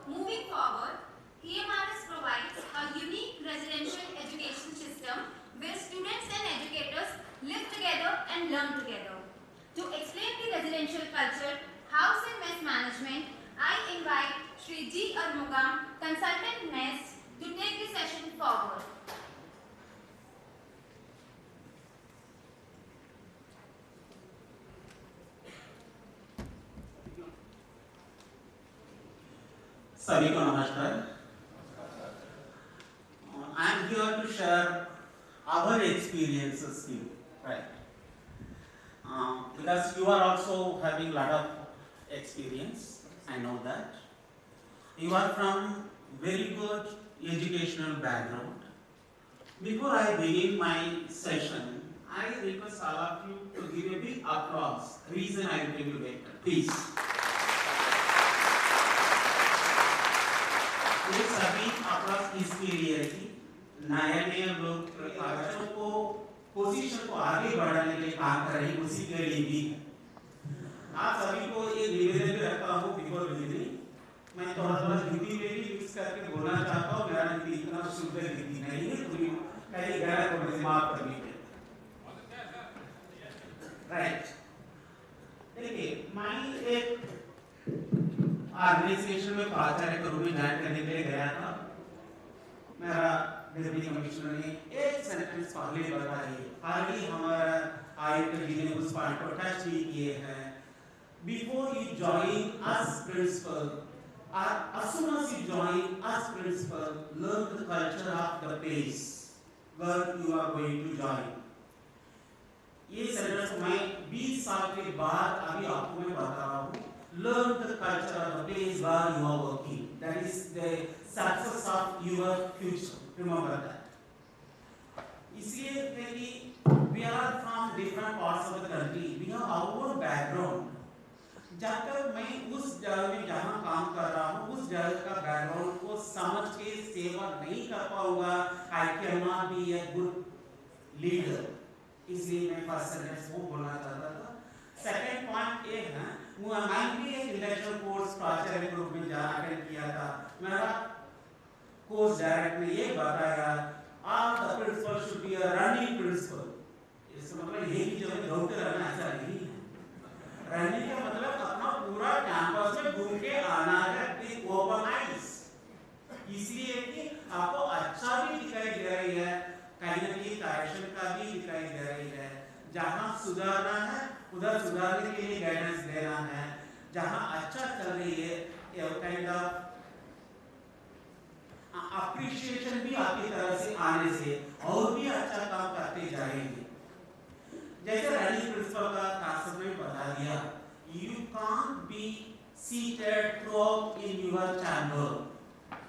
moving forward, EMRS provides a unique residential education system where students and educators live together and learn together. To explain the residential culture, house and mess management, I invite Shri G. Armugam, Consultant Mess, to take the session forward. सभी को नमस्कार। I am here to share our experiences with you, right? Because you are also having a lot of experience, I know that. You are from very good educational background. Before I begin my session, I request all of you to give a big applause. Reason I will tell you later, please. ये सभी applause इसके लिए है कि नए लोग बच्चों को पोजीशन को आगे बढ़ाने के लिए काम कर रहे हैं, उसी के लिए भी आप सभी को ये निवेदन भी रखता हूँ बिफोर बिगिनिंग। मैं थोड़ा हिंदी में भी यूज करके बोलना चाहता हूँ, मेरा हिंदी इतना शुद्ध हिंदी नहीं है, तो कहीं गलत हो मुझे माफ कर दीजिए। राइट, देखिए मैं एक ऑर्गेनाइजेशन में प्राचार्य के रूप में ज्वाइन करने के लिए गया था। मेरा डिप्टी कमिश्नर ने एक सेंटेंस पहले बताई, हाल ही हमारा आयुक्त जी ने उस पॉइंट को टच भी किए हैं। Before you join as principal, or as soon as you join as principal, learn the culture of the place where you are going to join. ये सेंटेंस मैं 20 साल के बाद अभी आपको मैं बता रहा हूँ। Learn the culture of the place where you are working. That is the success of your future. Remember that. इसलिए कि we are from different parts of the country. We have our own background. जब तक मैं उस जगह में जहाँ काम कर रहा हूँ, उस जगह का बैकग्राउंड को समझ के सेवा नहीं कर पाऊँगा, I cannot be a good leader. इसलिए मैं फर्स्ट सेंटेंस वो बोलना चाहता था। सेकंड पॉइंट ये है, मैं भी एक इंटरनेशनल कोर्स प्राचार्य के रूप में अटेंड किया था। मेरा कोर्स डायरेक्ट ने ये बताया, all the principal should be a running principal. इसका मतलब ये कि जो दौड़ते रहना ऐसा नहीं है। रनिंग का मतलब अपना पूरा कैंपस में घूम के आना है विद ओपन आईज। इसलिए कि आपको अच्छा भी दिखाई दे रही है, कहीं न कहीं करेक्शन का भी दिखाई दे रही है। जहाँ सुधारना है उधर सुधारने के लिए गाइडेंस देना है। जहाँ अच्छा चल रही है, ये काइंड ऑफ अप्रिशिएशन भी आपकी तरफ से आने से और भी अच्छा काम करते जाएंगे। जैसे रनिंग प्रिंसिपल का कांसेप्ट में बता दिया, you can't be seated throughout in your chamber.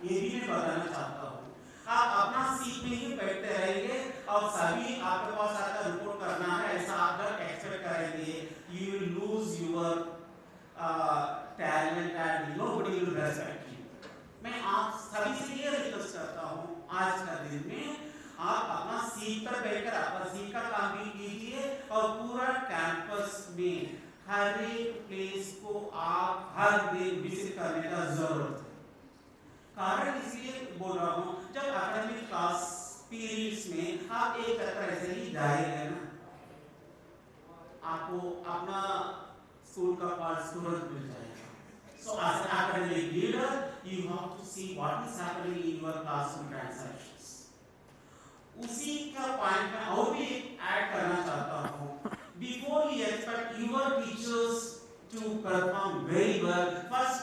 ये भी मैं बताना चाहता हूँ। आप अपना सीट में ही बैठते रहेंगे और सभी आपके पास आकर रिपोर्ट करना है, ऐसा आप जब एक्सपेक्ट करेंगे, you will lose your talent and nobody will respect you. मैं आप सभी से ये रिक्वेस्ट करता हूँ, आज का दिन में आप अपना सीट पर बैठकर अपना सीट का काम भी कीजिए और पूरा कैंपस में हर एक प्लेस को आप हर दिन विजिट करने का जरूरत है। कारण इसलिए बोल रहा हूँ, जब एकेडमिक क्लास पीरियड्स में आप एक चक्कर ऐसे ही जाएंगे ना, आपको अपना स्कूल का पास तुरंत मिल जाएगा। So as an academic leader, you have to see what is happening in your classroom transactions. उसी का पॉइंट में और भी ऐड करना चाहता हूँ। Before you expect your teachers to perform very well, first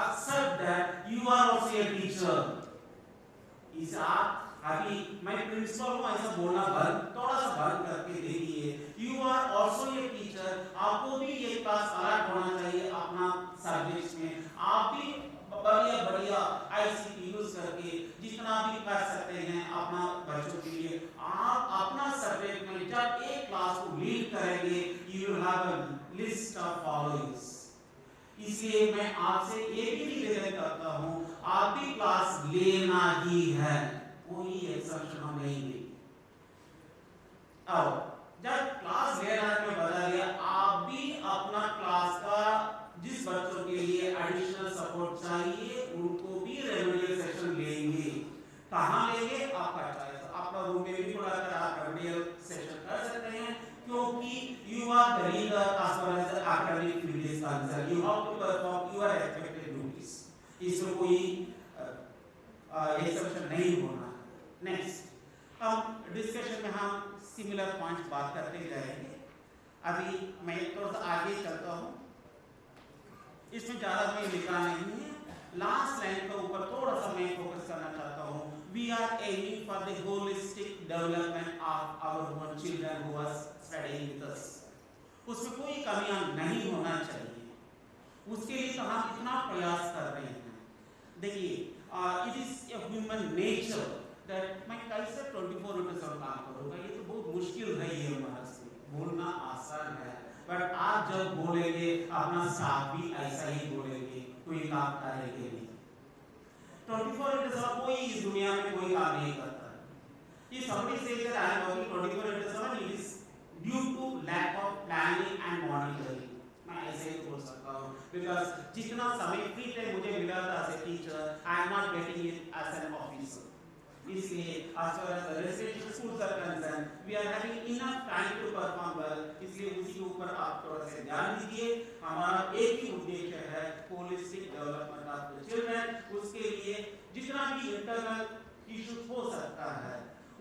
accept that you are also a teacher. इस आप अभी मैं प्रिंसिपल हूँ ऐसा बोलना बंद, थोड़ा सा बंद करके देखिए। You are also a teacher. आपको भी ये क्लास अलग होना चाहिए अपना सब्जेक्ट्स में। आप भी बढ़िया आईसीटी यूज करके जितना भी कर सकते हैं अपना बच्चों के लिए, आप अपना सब्जेक्ट में जब एक क्लास को लीड करेंगे, you will have a list of followers. इसलिए मैं आपसे ये भी निवेदन करता हूँ, आप भी क्लास लेना ही है, कोई एक्सेप्शन हम नहीं देंगे। अब जब क्लास लेना में बता दिया, आप भी अपना क्लास का जिस बच्चों के लिए एडिशनल सपोर्ट सपोर्ट चाहिए उनको भी रेमेडियल सेशन लेंगे। कहाँ लेंगे आपका चॉइस, आपका रूम में भी बुलाकर आप रेमेडियल सेशन कर सकते हैं, क्योंकि you are the leader as far as the academic field is concerned. You have to perform your expected duties. इसमें कोई एक्सेप्शन नहीं होना। नेक्स्ट हम डिस्कशन में हम सिमिलर पॉइंट्स बात करते जाएंगे। अभी मैं थोड़ा सा आगे चलता हूँ, इसमें ज़्यादा मैं लिखा नहीं है, लास्ट लाइन के ऊपर थोड़ा सा मैं फोकस करना चाहता हूँ। We are aiming for the holistic development of our own children who are studying with us. उसमें कोई कमियां नहीं होना चाहिए, उसके लिए तो हम इतना प्रयास कर रहे हैं। देखिए, it is a human nature that मैं कैसे 24/7 काम करूँगा, ये तो बहुत मुश्किल है, ये हमारे से बोलना आसान है, बट आप जब बोलेंगे अपना साथ भी ऐसा ही बोलेंगे, कोई काम करेंगे नहीं। 24/7 कोई इस दुनिया में कोई काम नहीं करता। ये somebody says that I am working 24/7, it is due to lack of planning and monitoring. मैं ऐसे ही बोल सकता हूँ, because जितना समय फ्री टाइम मुझे मिला था as a teacher, I am not getting it as an officer. इसलिए as far as the residential schools are concerned, we are having enough time to perform well. इसलिए उसी के ऊपर आप थोड़ा सा ध्यान दीजिए। हमारा एक ही उद्देश्य है holistic development of the children। उसके लिए जितना भी internal issues हो सकता है,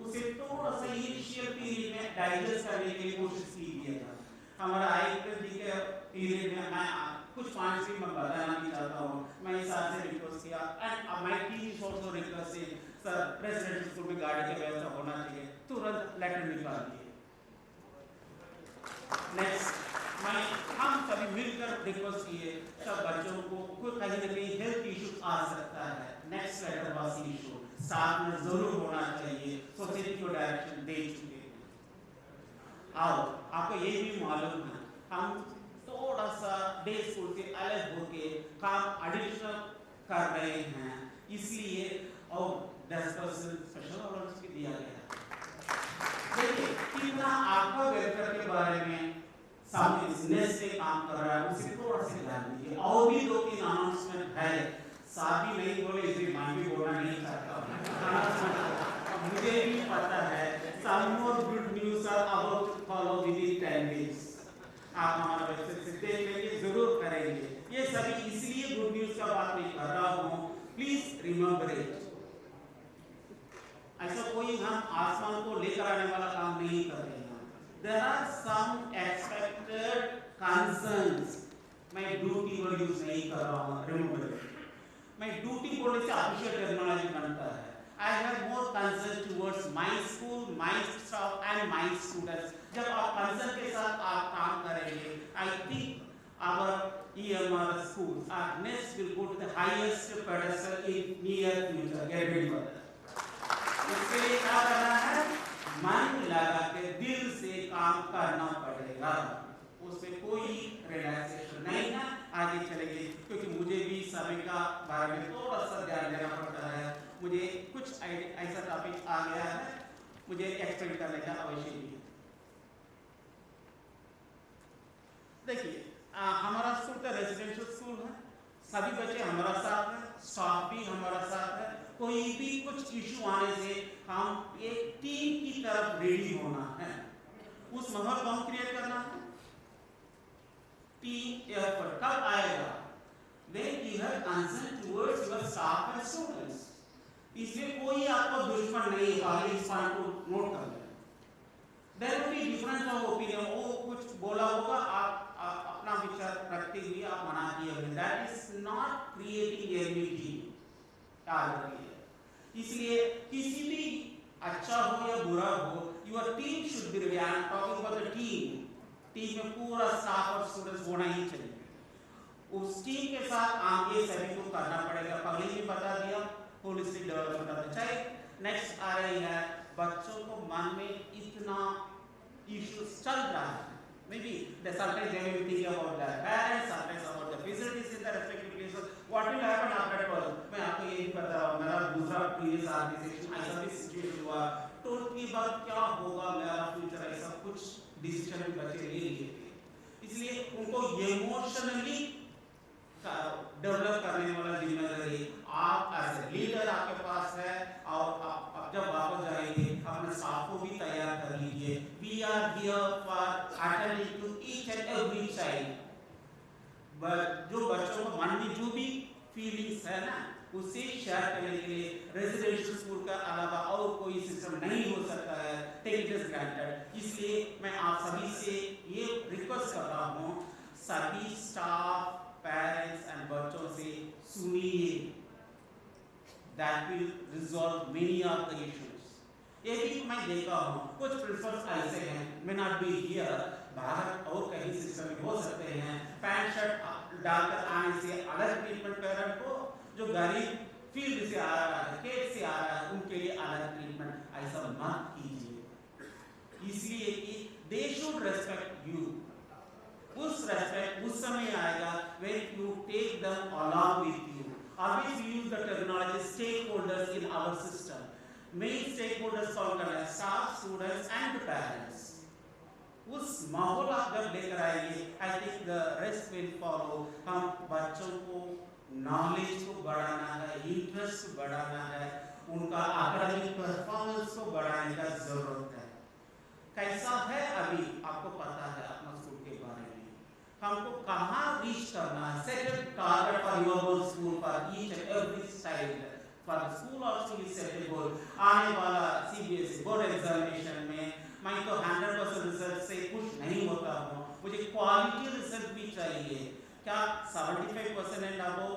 उसे थोड़ा सा इनिशियल पीरियड में डाइजेस्ट करने के लिए कोशिश कीजिएगा। हमारा आईपीएल जी के पीरियड में मैं कुछ पॉइंट्स भी मैं बताना भी चाहता हूँ। मैं इस साल से रिक्वेस्ट किया and my team is also requesting, sir residential school में गाड़ी की व्यवस्था होना चाहिए, तुरंत लेटर निकाल दिए। नेक्स्ट हम सभी मिलकर रिक्वेस्ट किए, सब बच्चों को कोई कहीं ना कहीं हेल्थ इश्यूज आ सकता है, नेक्स्ट लेटर वाज इशू साथ में जरूर होना चाहिए, सोसाइटी को डायरेक्शन दे चुके हैं। आओ आपको ये भी मालूम है, हम थोड़ा सा डे स्कूल से अलग होके काम एडिशनल कर रहे हैं, इसलिए और 10% स्पेशल अवार्ड्स भी दिया गया। देखिए कितना आपका वेलफेयर के बारे में सामने बिजनेस से काम कर रहा है, उसे थोड़ा सा ध्यान दीजिए। और भी 2-3 अनाउंसमेंट है, साथ ही नहीं बोले इसलिए मैं भी बोलना नहीं चाहता। मुझे भी पता है some more good news are about to follow within 10 days। आप हमारा वेबसाइट से देख लेंगे, जरूर करेंगे। ये सभी इसलिए गुड न्यूज का बात नहीं कर रहा हूँ, प्लीज रिमेम्बर इट। ऐसा कोई हम आसमान को लेकर आने वाला काम नहीं कर रहे हैं। There are some expected concerns। मैं ड्यूटी वर्ड यूज नहीं कर रहा हूँ, रिमेम्बर इट। मैं ड्यूटी बोलने से ऑफिशियल टर्मिनोलॉजी बनता है। I have more concern towards my school, my staff and my students। जब आप कंसर्न के साथ आप काम करेंगे, I think our EMR schools, our next will go to the highest pedestal in near future। Get ready for that। इसके लिए क्या करना है, मन लगा के दिल से काम करना पड़ेगा, उसमें कोई रिलैक्सेशन नहीं है। आगे चलेंगे, क्योंकि मुझे भी समय का बारे में थोड़ा सा ध्यान देना पड़ता है। मुझे कुछ ऐसा टॉपिक आ गया है, मुझे एक्सप्लेन करने का आवश्यक है। देखिए हमारा स्कूल तो रेजिडेंशियल स्कूल है, सभी बच्चे हमारा साथ हैं, स्टाफ भी हमारा साथ है। कोई भी कुछ इशू आने से हम एक टीम की तरफ रेडी होना है, उस माहौल को हम क्रिएट करना है। टीम एफर्ट कब आएगा, when you have concern towards your staff and students। इसलिए कोई आपका दुश्मन नहीं है, आगे इस पॉइंट को नोट कर लें। There will be difference of opinion, वो कुछ बोला होगा, आप अपना विचार रखते हुए आप मना किए होंगे, that is not creating enmity। याद रखिए, इसलिए किसी भी अच्छा हो या बुरा हो, your team should be ready। I am talking about the team। Team में पूरा स्टाफ और स्टूडेंट्स होना ही चाहिए। उस टीम के साथ आगे सभी को करना पड़ेगा। पहले ही बता दिया, holistic development of the child. Next आ रही है, बच्चों को मन में इतना इश्यूज चल रहा है, maybe they sometimes they will think about their parents, sometimes about the facilities in the respective places, what will happen after 12। मैं आपको ये भी बता रहा हूँ, मेरा दूसरा प्रीवियस ऑर्गेनाइजेशन ऐसा भी सिचुएशन हुआ, 12 के बाद क्या होगा मेरा फ्यूचर, ऐसा कुछ डिसीजन भी बच्चे ले लिए थे। इसलिए उनको इमोशनली डेवलप करने वाला है ना, उससे शेयर करने के लिए रेजिडेंशियल स्कूल का अलावा और कोई सिस्टम नहीं हो सकता है, टेक इट एज ग्रांटेड। इसलिए मैं आप सभी से ये रिक्वेस्ट कर रहा हूँ, सभी स्टाफ, पेरेंट्स एंड बच्चों से सुनिए, that will resolve many of the issues। ये भी मैं देखा हूँ, कुछ प्रिंसिपल्स ऐसे हैं, may not be here, बाहर और कहीं सिस्टम में हो सकते हैं, पैंट शर्ट डालकर आने से अलग ट्रीटमेंट पेरेंट को, जो गरीब फील्ड से आ रहा है, खेत से आ रहा है, उनके लिए अलग ट्रीटमेंट, ऐसा मत कीजिए। इसलिए कि they should respect you। उस रेस्पेक्ट उस समय आएगा when you take them along with you। Always use the terminology stakeholders in our system। Main stakeholders कौन करना है? Staff, students and parents। उस माहौल आप जब लेकर आएंगे, I think the rest will follow। हम बच्चों को नॉलेज को बढ़ाना है, इंटरेस्ट बढ़ाना है, उनका एकेडमिक परफॉर्मेंस को बढ़ाने का जरूरत है। कैसा है अभी आपको पता है अपना स्कूल के बारे में, हमको कहाँ रीच करना है। Second target for your school for each and every child, for the school also is set a goal. आने वाला सीबीएसई बोर्ड एग्जामिनेशन में मैं तो 100% रिजल्ट से खुश नहीं होता हूँ, मुझे क्वालिटी रिजल्ट भी चाहिए। क्या 75% एंड अबव,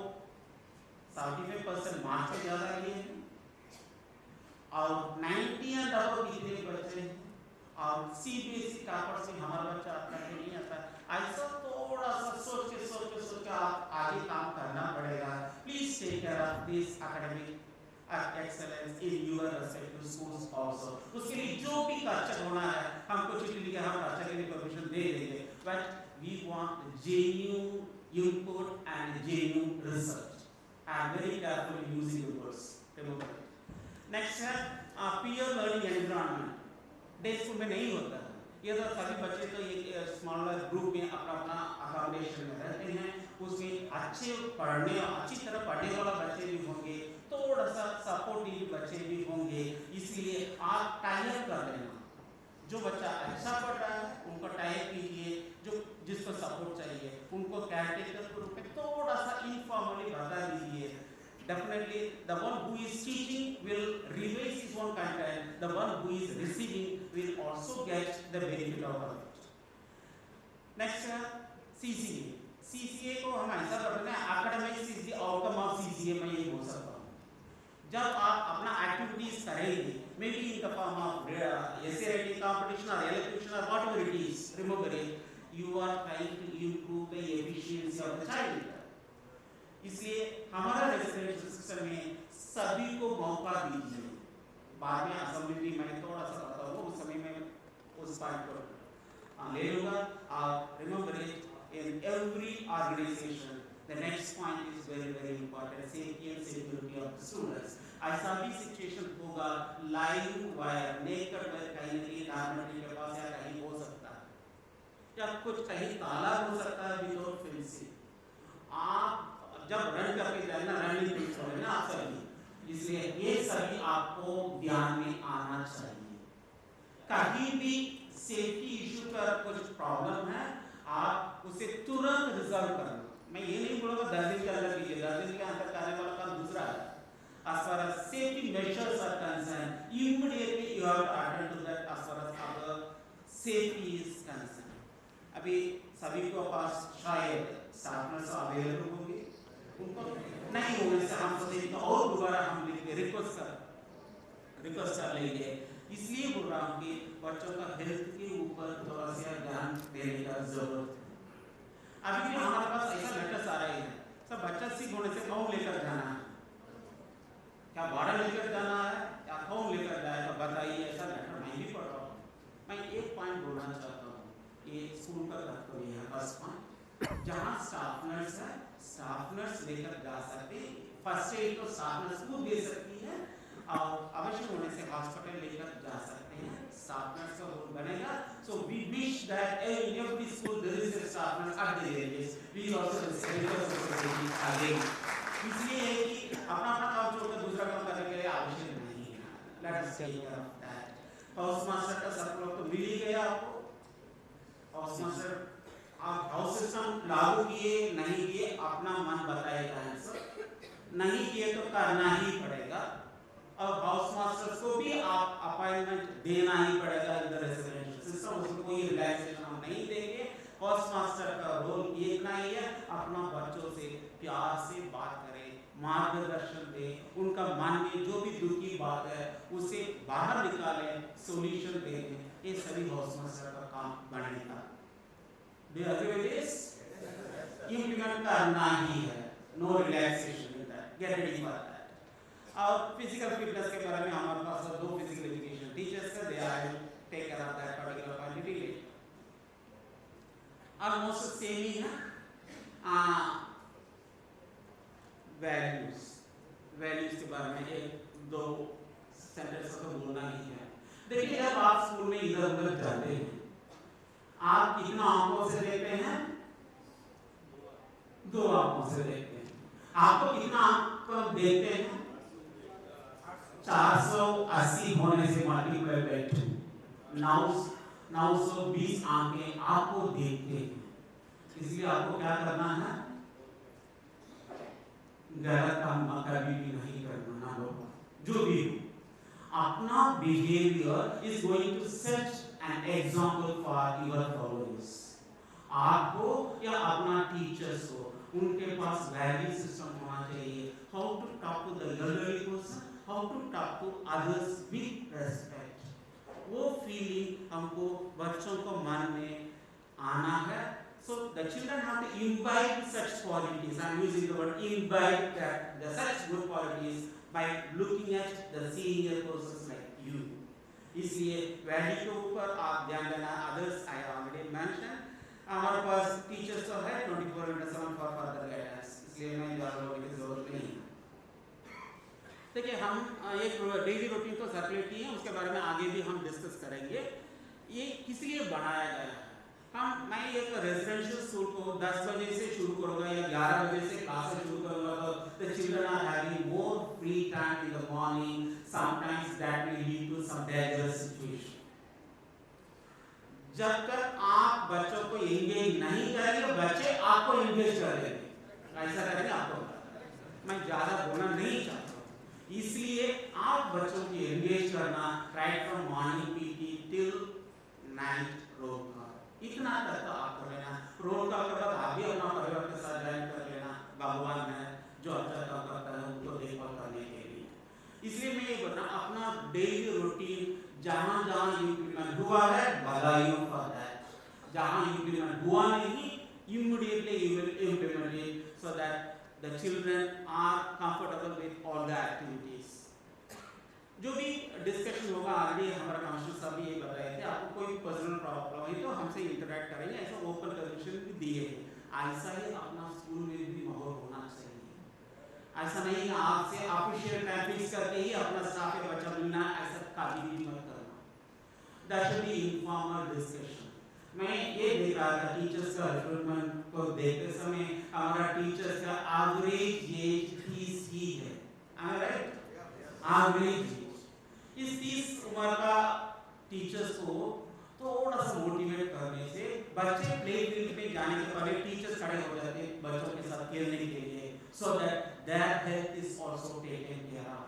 75% मार्क्स से ज्यादा लिए और 90 एंड अबव कितने बच्चे हैं, और सीबीएसई टॉपर्स में हमारा बच्चा आता है नहीं आता, ऐसा थोड़ा सा सोच के आप आगे काम करना पड़ेगा। Please take care of this academic excellence in your respective schools also. उसके लिए जो भी खर्चा होना है, हमको चिट्ठी लिखा, हम खर्चा के लिए परमिशन दे देंगे, but we want genuine input and genuine research। I am very careful in using the words। remember next है peer learning environment। Day school में नहीं होता है ये, तो सभी बच्चे तो एक स्मॉलर ग्रुप में अपना अपना अकोमोडेशन में रहते हैं, उसमें अच्छे पढ़ने, अच्छी तरह पढ़ने वाला बच्चे भी होंगे, थोड़ा सा सपोर्टिव बच्चे भी होंगे। इसलिए आप टाइप कर लेना, जो बच्चा अच्छा पढ़ रहा है उनको टाइप कीजिए, जो जिसको सपोर्ट चाहिए उनको कैरेक्टर के रूप में थोड़ा सा इनफॉर्मली बता दीजिए। Definitely the one who is teaching will revise his own content, the one who is receiving will also get the benefit of it। next है CCA। CCA को हम ऐसा करते हैं, academics is the outcome of CCA, मैं ये बोल सकता हूँ। जब आप अपना एक्टिविटीज करेंगे, maybe in the form of essay writing competition or elocution or whatever it is, remember it, you are trying to improve the efficiency of the child। इसलिए हमारा रेजिडेंशियल सिस्टम में सभी को मौका दीजिए। बाद में असेंबली भी मैं थोड़ा सा बताऊंगा, उस समय में उस पॉइंट को ले लूंगा। और remember it, in every organisation the next point is very very important, safety and security of the students. ऐसा भी सिचुएशन होगा लाइव वायर, नेकेड वायर कहीं ना कहीं डॉर्मेटरी के पास या कहीं हो सकता है, या कुछ कहीं ताला हो सकता है विदाउट फेंसिंग। आप जब रन करके जाए ना, रनिंग थिंग्स होंगे ना आप सभी, इसलिए ये सभी आपको ध्यान में आना चाहिए। कहीं भी सेफ्टी इशू पर कुछ प्रॉब्लम है, आप उसे तुरंत रिजॉल्व करना। मैं ये नहीं बोलूँगा 10 दिन के अंदर कीजिए, 10 दिन के अंदर करने वाला काम दूसरा है। As far as safety measures are concerned, immediately you have to attend to that as far as our safety is concerned। अभी सभी को पास शायद स्टाफ नर्स अवेलेबल होंगे, उनको नहीं होने से हम सोचें तो और दोबारा हम रिक्वेस्ट कर लेंगे। इसलिए बोल रहा हूँ कि बच्चों का हेल्थ के ऊपर थोड़ा सा ध्यान देने का जरूरत है। अभी भी हमारे पास ऐसा लेटर्स आ रहे हैं, सब बच्चा सिक होने से कौन लेकर जाना है, क्या वार्डन लेकर जाना है या कौन लेकर जाएगा बताइए, ऐसा लेटर मैं भी पढ़ रहा हूँ। मैं एक पॉइंट बोलना चाहता हूँ, ये स्कूल का कर्तव्य है। फर्स्ट पॉइंट, जहाँ स्टाफ नर्स है, स्टाफ नर्स लेकर जा सकते हैं, फर्स्ट एड तो स्टाफ नर्स को दे सकती है, और आवश्यक होने से हॉस्पिटल लेकर जा सकते हैं, स्टाफ नर्स का रोल बनेगा। So we wish that in every school there is a staff nurse at the areas, we also celebrate again. इसलिए कि अपना काम छोड़कर दूसरा काम करने के लिए आवश्यक नहीं है, let us take care of that. House master का सर्कुलर तो मिल ही गया आपको, हाउस मास्टर आप हाउस सिस्टम लागू किए नहीं किए अपना मन बताएगा आंसर, नहीं किए तो करना ही पड़ेगा। और हाउस मास्टर्स को भी आप अपॉइंटमेंट देना ही पड़ेगा इन द रेजिडेंशियल सिस्टम, उसको कोई रिलैक्सेशन हम नहीं देंगे। हाउस मास्टर का रोल इतना ही है, अपना बच्चों से प्यार से बात करें, मार्गदर्शन दें, उनका मन में जो भी दुखी बात है उसे बाहर निकालें, सॉल्यूशन दें। ये सभी हाउस मास्टर का काम बनेगा। Do you agree with this? Implement करना ही है, no relaxation in that. Get ready for that. और फिजिकल फिटनेस के बारे में हमारे पास दो फिजिकल एजुकेशन टीचर्स हैं, they will take care of that particular point really. Almost same ही है। वैल्यूज के बारे में एक दो सेंटेंस तो बोलना ही है। देखिए, जब आप स्कूल में इधर उधर जाते हैं, आप कितना आंखों से देखते हैं? दो आंखों से देखते हैं। आपको कितना आंखों देखते हैं? 480 होने से मल्टीप्लाई बाय 2, 920 आंखें आपको देखते हैं। इसलिए आपको क्या करना है? गलत काम कभी भी नहीं करना ना लोगों, जो भी हो। अपना behaviour is going to set an example for your followers. आपको या अपना टीचर्स को, उनके पास वैल्यू सिस्टम होना चाहिए। How to talk to the elderly person, how to talk to others with respect. वो फीलिंग हमको बच्चों को मन में आना है। So the children have to imbibe such qualities. I am using the word imbibe, that the such good qualities by looking at the senior persons like you. इसलिए value के ऊपर आप ध्यान देना। Others I already mentioned. हमारे पास teachers तो है 24/7 for further guidance, इसलिए मैं ज़्यादा बोलने की जरूरत नहीं है। देखिए, हम एक डेली रूटीन को सर्कुलेट किए हैं, उसके बारे में आगे भी हम डिस्कस करेंगे। ये किस लिए बनाया गया है? मैं एक रेजिडेंशियल स्कूल को 10 बजे से शुरू करूंगा या 11 बजे से क्लास शुरू करूंगा, तो the children are having more free time in the morning. Sometimes that will lead to some dangerous situation. जब तक आप बच्चों को एंगेज नहीं करेंगे, बच्चे आपको एंगेज कर देंगे। ऐसा करेंगे आपको। मैं ज्यादा बोलना नहीं चाहता, इसलिए आप बच्चों की एंगेज करना, right from morning PT till night roll call, इतना तक तो आपको लेना। रोल कॉल के बाद आप भी अपना परिवार के साथ ज्वाइन कर लेना। भगवान है जो अच्छा काम करता है उनको देखभाल करने के लिए। इसलिए मैं ये बोल रहा हूँ, अपना डेली रूटीन जहाँ जहाँ इम्प्लीमेंट हुआ है, बधाइयों फॉर दैट। जहाँ इम्प्लीमेंट हुआ नहीं, immediately you will implement it so that the children are comfortable with all the activities. जो भी डिस्कशन होगा, ऑलरेडी हमारा काउंसलर साहब भी ये बताए थे, आपको कोई पर्सनल प्रॉब्लम है तो हमसे इंटरेक्ट करेंगे, ऐसा ओपन कनेक्शन भी दिए हैं। ऐसा ही अपना स्कूल में भी माहौल होना चाहिए। ऐसा नहीं है आपसे ऑफिशियल टाइम फिक्स करके ही अपना स्टाफ या बच्चा मिलना, ऐसा कभी भी मत करना। That should be informal discussion. मैं ये देख रहा था टीचर्स का रिक्रूटमेंट को देखते समय, हमारा टीचर्स का एवरेज एज 30 ही है। Am I right? एवरेज इस 30 उम्र का टीचर्स को थोड़ा सा मोटिवेट करने से बच्चे प्ले फील्ड में जाने के पहले टीचर्स खड़े हो जाते हैं बच्चों के साथ खेलने के लिए, so that their health is also taken care of.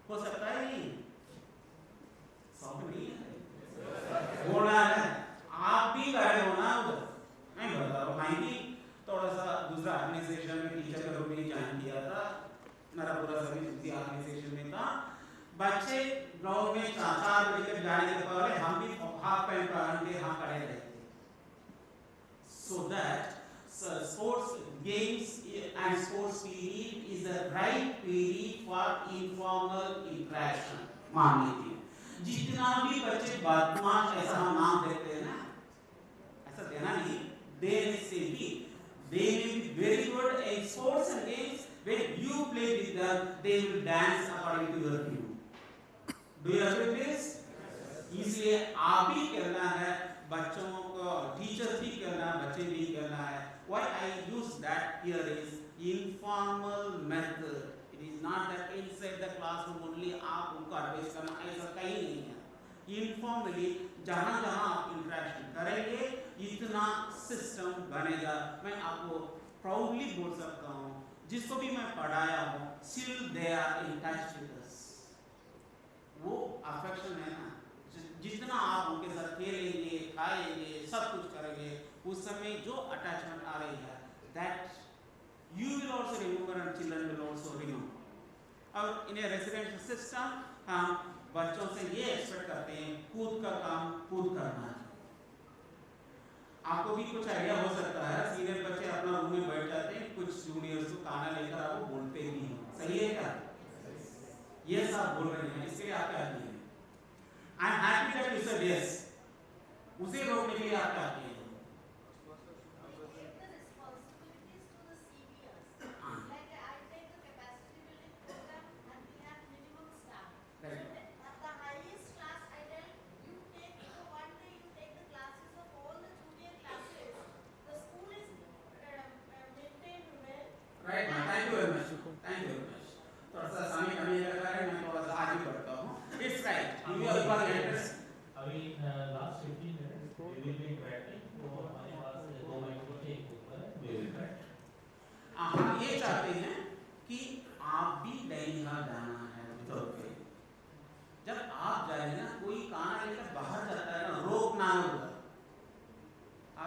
हो सकता है नहीं? सब नहीं है, बोलना है। आप भी खड़े होना उधर। मैं बता रहा हूँ, मैं भी थोड़ा सा दूसरा ऑर्गेनाइजेशन में टीचर का रोल में ज्वाइन किया था। मेरा पूरा सर्विस उसी ऑर्गेनाइजेशन में था। बच्चे ग्राउंड में 4 बजे तक जाने के पहले हम भी हाफ पैंट पहन के हम खड़े रहते, so that sports games and sports period is the right period for informal interaction। मान लीजिए जितना भी बच्चे बदमाश, ऐसा हम नाम देते हैं ना, ऐसा देना नहीं, देने से भी they will be very good in sports and games. When you play with them, they will dance according to your tune. Do you agree with this? इसलिए आप भी करना है, बच्चों को टीचर्स भी करना है, बच्चे भी करना है। Why I use that here is informal method. It is not that inside the classroom only आप उनको एडवाइस करना, ऐसा कहीं नहीं है। Informally जहाँ जहाँ आप इंटरेक्शन करेंगे, इतना सिस्टम बनेगा। मैं आपको प्राउडली बोल सकता हूँ, जिसको भी मैं पढ़ाया हूँ, still they are in touch with us. वो अफेक्शन है ना, जितना आप उनके साथ खेलेंगे, खाएंगे, सब कुछ करेंगे, उस समय जो अटैचमेंट आ रही है, that you will also remember and children will also remember. और इन रेसिडेंशियल सिस्टम हम बच्चों से ये एक्सपेक्ट करते हैं, खुद का काम खुद करना है। आपको भी कुछ आइडिया हो सकता है, सीनियर बच्चे अपना रूम में बैठ जाते हैं, कुछ जूनियर्स को खाना लेकर आपको बोलते भी हैं, सही है क्या? ये सब बोल रहे हैं, इसके लिए आप क्या किए? आई am happy that you said yes. उसे रोकने के लिए आप क्या किए? Right, thank you very much. Thank you very much. थोड़ा सा समय कमी लगा है, मैं थोड़ा सा आगे बढ़ता हूँ। It's right. You are for interest. अभी last 15 minutes we will be interacting. तो हमारे पास 2 मिनट के एक ऊपर we will interact. हम ये चाहते हैं कि आप भी नैनीताल जाना है विदाउट पे। जब आप जाएंगे ना, कोई खाना लेकर बाहर जाता है ना, रोकना होगा।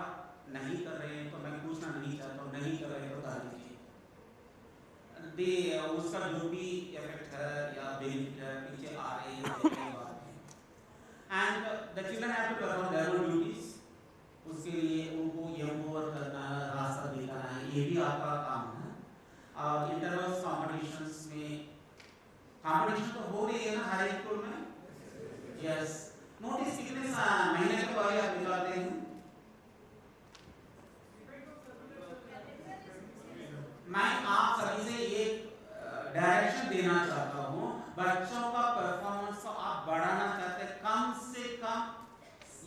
आप नहीं कर रहे हैं तो मैं पूछना नहीं चाहता हूँ, नहीं कर रहे हैं तो बता दीजिए। उसका जो भी इफेक्ट है या बेनिफिट है, पीछे आ रही है कई बात है। And the children have to perform their own duties. उसके लिए उनको ये होमवर्क करना है, रास्ता दिखाना है, ये भी आपका काम है। और इंटरवल्स कॉम्पिटिशंस में कॉम्पिटिशन तो हो रही है ना हर एक स्कूल में? यस। नोटिस कितने महीने के बाद आप निकालते हैं? मैं आप सभी से ये डायरेक्शन देना चाहता हूँ, बच्चों का परफॉर्मेंस को आप बढ़ाना चाहते हैं, कम से कम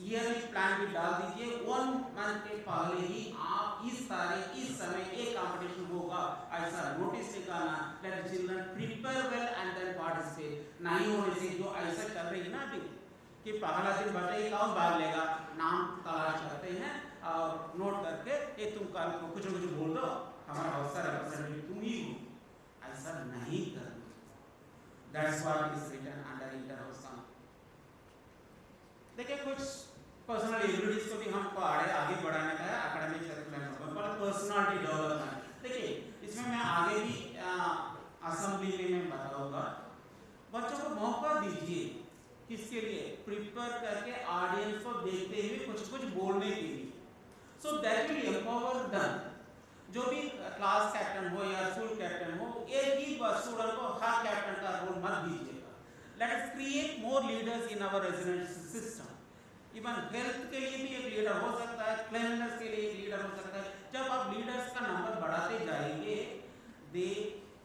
ईयरली प्लान भी डाल दीजिए। 1 मंथ के पहले ही आप इस समय एक कंपटीशन होगा, ऐसा नोटिस निकालना, let children prepare well and then participate. नहीं होने से जो ऐसा चल रही है ना अभी कि पहला दिन बच्चा ही कौन भाग लेगा, नाम तलाश करते हैं और नोट करके ये तुम कल को कुछ न कुछ बोल दो, हमारा अवसर रिप्रेजेंटेटिव तुम ही हो, ऐसा नहीं करना। That's what is written under inter-house count. देखिए कुछ पर्सनल एबिलिटीज को भी हमको आगे बढ़ाने का है, एकेडमिक करिकुलम पर पर्सनालिटी डेवलपमेंट। देखिए इसमें मैं आगे भी असेंबली में मैं बताऊंगा, बच्चों को मौका दीजिए, किसके लिए? प्रिपेयर करके ऑडियंस को देखते हुए कुछ बोलने के लिए। So that will empower them. जो भी क्लास कैप्टन हो या स्कूल कैप्टन हो, एक ही स्टूडेंट को हर कैप्टन का रोल मत दीजिएगा। Let us create more leaders in our residential system. Even health के लिए भी एक लीडर हो सकता है, क्लीननेस के लिए एक लीडर हो सकता है। जब आप लीडर्स का नंबर बढ़ाते जाएंगे, they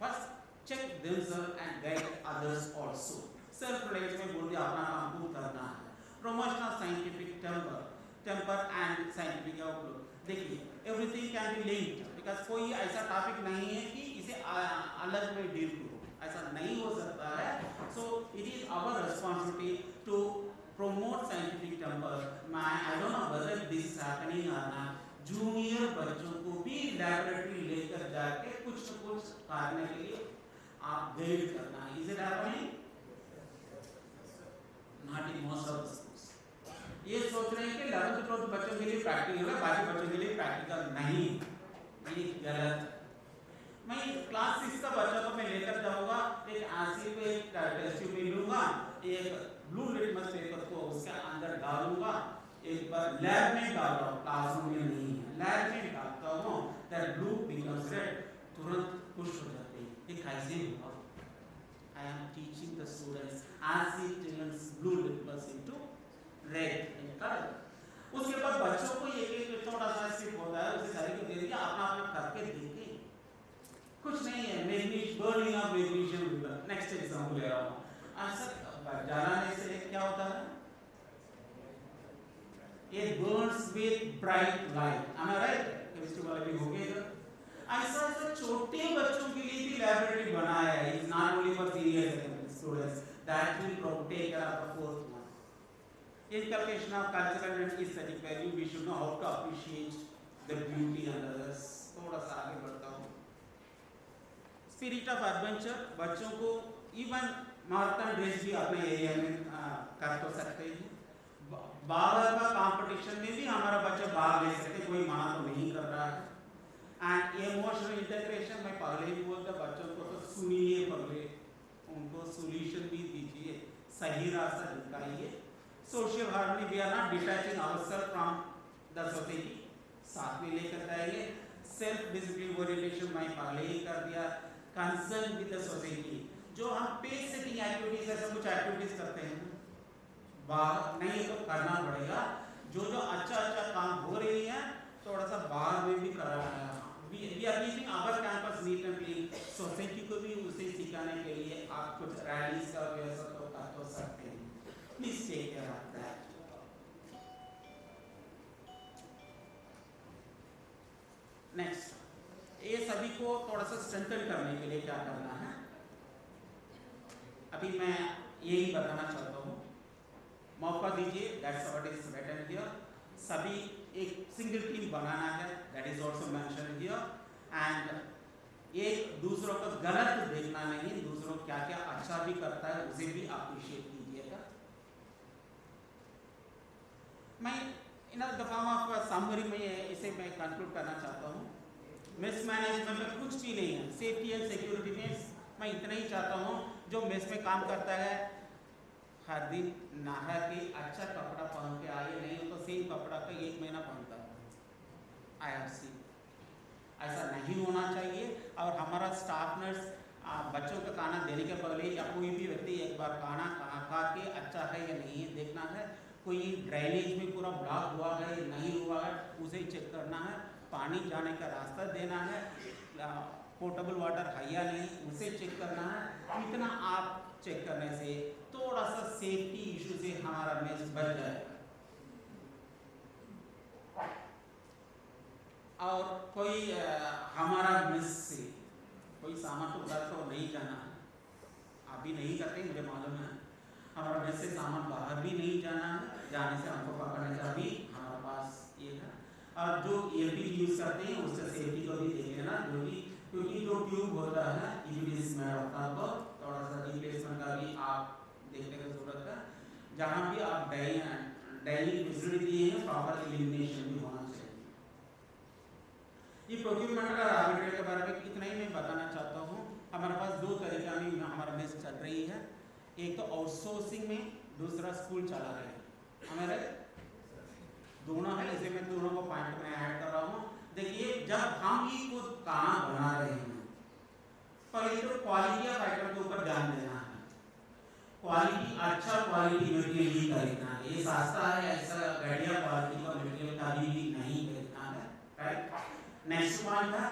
first check themselves and guide others also. Self reliance में बोल दिया अपना काम खुद करना है। Promotion of scientific temper and scientific outlook. देखिए everything can be linked, because कोई ऐसा टॉपिक नहीं है कि इसे अलग में डील करो, ऐसा नहीं हो सकता है। So it is our responsibility to promote scientific temper. I don't know whether this is happening or not. Junior बच्चों को भी लैबोरेटरी लेकर जाके कुछ न कुछ करने के लिए आप गाइड करना है। Is it happening? Not in most of the schools. ये सोच रहे हैं कि 11th 12th बच्चों के लिए प्रैक्टिकल है, बाकी बच्चों के लिए प्रैक्टिकल नहीं, ये गलत। मैं क्लास 6 का बच्चा को मैं लेकर जाऊंगा, एक आरसी पे टेस्ट ट्यूब लूंगा, एक ब्लू लिटमस पेपर को उसके अंदर डालूंगा, एक बार लैब में डाल रहा हूँ, क्लासरूम में नहीं है, लैब में डालता हूँ, दैट ब्लू बिकम्स रेड, तुरंत खुश हो जाते हैं। ये कैसे होगा? I am teaching the students as it turns blue litmus into red in color. उसके बाद बच्चों को एक छोटा सा स्टेप होता है, उसे सारी को दे दिया, अपना करके देखें। कुछ नहीं है, magnesium burning of magnesium river. Next example ले रहा हूँ। आंसर जलाने से क्या होता है? It burns with bright light. Am I right? Chemistry वाले भी होंगे इधर। ऐसा छोटे बच्चों के लिए भी लैबोरेटरी बनाया है। It's not only for senior secondary students. That will take care of the fourth one. Inculcation of cultural and aesthetic value. We should know how to appreciate the beauty and others. थोड़ा सा आगे बढ़ता हूँ। Spirit of adventure, बच्चों को even marathon race भी अपने area में कर तो सकते हैं। बाहर का कंपटीशन में भी हमारा बच्चा भाग ले सकते, कोई मना तो नहीं कर रहा है। एंड इमोशनल इंटीग्रेशन में पहले ही बोलता, बच्चों को तो सुनिए, पहले उनको सोल्यूशन भी दीजिए, सही रास्ता दिखाइए। Social harmony, we are not detaching ourself from the society, साथ में लेकर जाएंगे। सेल्फ डिसिप्लिन ओरिएंटेशन मैं पहले ही कर दिया। कंसर्न विद द सोसाइटी, जो हम पेज सेटिंग एक्टिविटीज ऐसे कुछ एक्टिविटीज करते हैं, बाहर नहीं तो करना पड़ेगा। जो जो अच्छा काम हो रही है थोड़ा सा बाहर में भी कराना है। We are keeping our campus neat and clean. Society को भी उसे सिखाने के लिए आप कुछ रैलीज का व्यवस्था तो कर तो सकते हैं। Please take care of that. Next, ये सभी को थोड़ा सा स्ट्रेंथन करने के लिए क्या करना है, अभी मैं यही बताना चाहता हूँ। मौका दीजिए, that's what is written here. सभी एक सिंगल टीम बनाना है, that is also mentioned here. And एक दूसरों को गलत देखना नहीं, दूसरों क्या क्या अच्छा भी करता है उसे भी अप्रिशिएट कीजिएगा। मैं in the form of summary में इसे मैं कंक्लूड करना चाहता हूँ। मिसमैनेजमेंट में कुछ भी नहीं है। सेफ्टी एंड सिक्योरिटी में मैं इतना ही चाहता हूँ, जो मेस में काम करता है हर दिन नहा के अच्छा कपड़ा पहन के आए, नहीं तो सेम कपड़ा का 1 महीना पहनता है। आई हैव सीन, ऐसा नहीं होना चाहिए। और हमारा स्टाफ नर्स बच्चों का खाना देने के पहले या कोई भी व्यक्ति एक बार खाना खा के अच्छा है या नहीं है देखना है। कोई ड्रेनेज में पूरा ब्लॉक हुआ है नहीं हुआ है उसे चेक करना है। पानी जाने का रास्ता देना है, पोर्टेबल वाटर है या नहीं उसे चेक करना है। इतना आप चेक करने से थोड़ा सा सेफ्टी इशू से हमारा मेस बच जाएगा। और कोई हमारा मेस से कोई सामान तो उधर तो नहीं जाना है, आप भी नहीं करते मुझे मालूम है। हमारा मेस से सामान बाहर भी नहीं जाना है, जाने से हमको पकड़ने का भी हमारे पास ये है। और जो एलपीजी यूज करते हैं उससे सेफ्टी को भी देख लेना, जो भी क्योंकि जो ट्यूब होता है इस में आपको थोड़ा सा रिप्लेसमेंट का भी आप देखने की जरूरत है। जहाँ भी आप डेली फैसिलिटी दिए हैं प्रॉपर एलिमिनेशन भी होना चाहिए। ये प्रोक्यूरमेंट का आर्बिट्रेट के बारे में इतना ही मैं बताना चाहता हूँ। हमारे पास 2 तरीका में हमारा मेस चल रही है, एक तो आउटसोर्सिंग में, दूसरा स्कूल चला रहे हैं। हमारे दोनों है, इसे मैं दोनों को पॉइंट में ऐड कर रहा हूँ। देखिए, जब हम ही खुद खाना बना रहे हैं, पहले तो क्वालिटी ऑफ आइटम के ऊपर ध्यान देना है। क्वालिटी अच्छा क्वालिटी मटेरियल ही खरीदना है। ये सस्ता है ऐसा घटिया क्वालिटी का मटेरियल कभी भी नहीं खरीदना है, राइट। नेक्स्ट पॉइंट है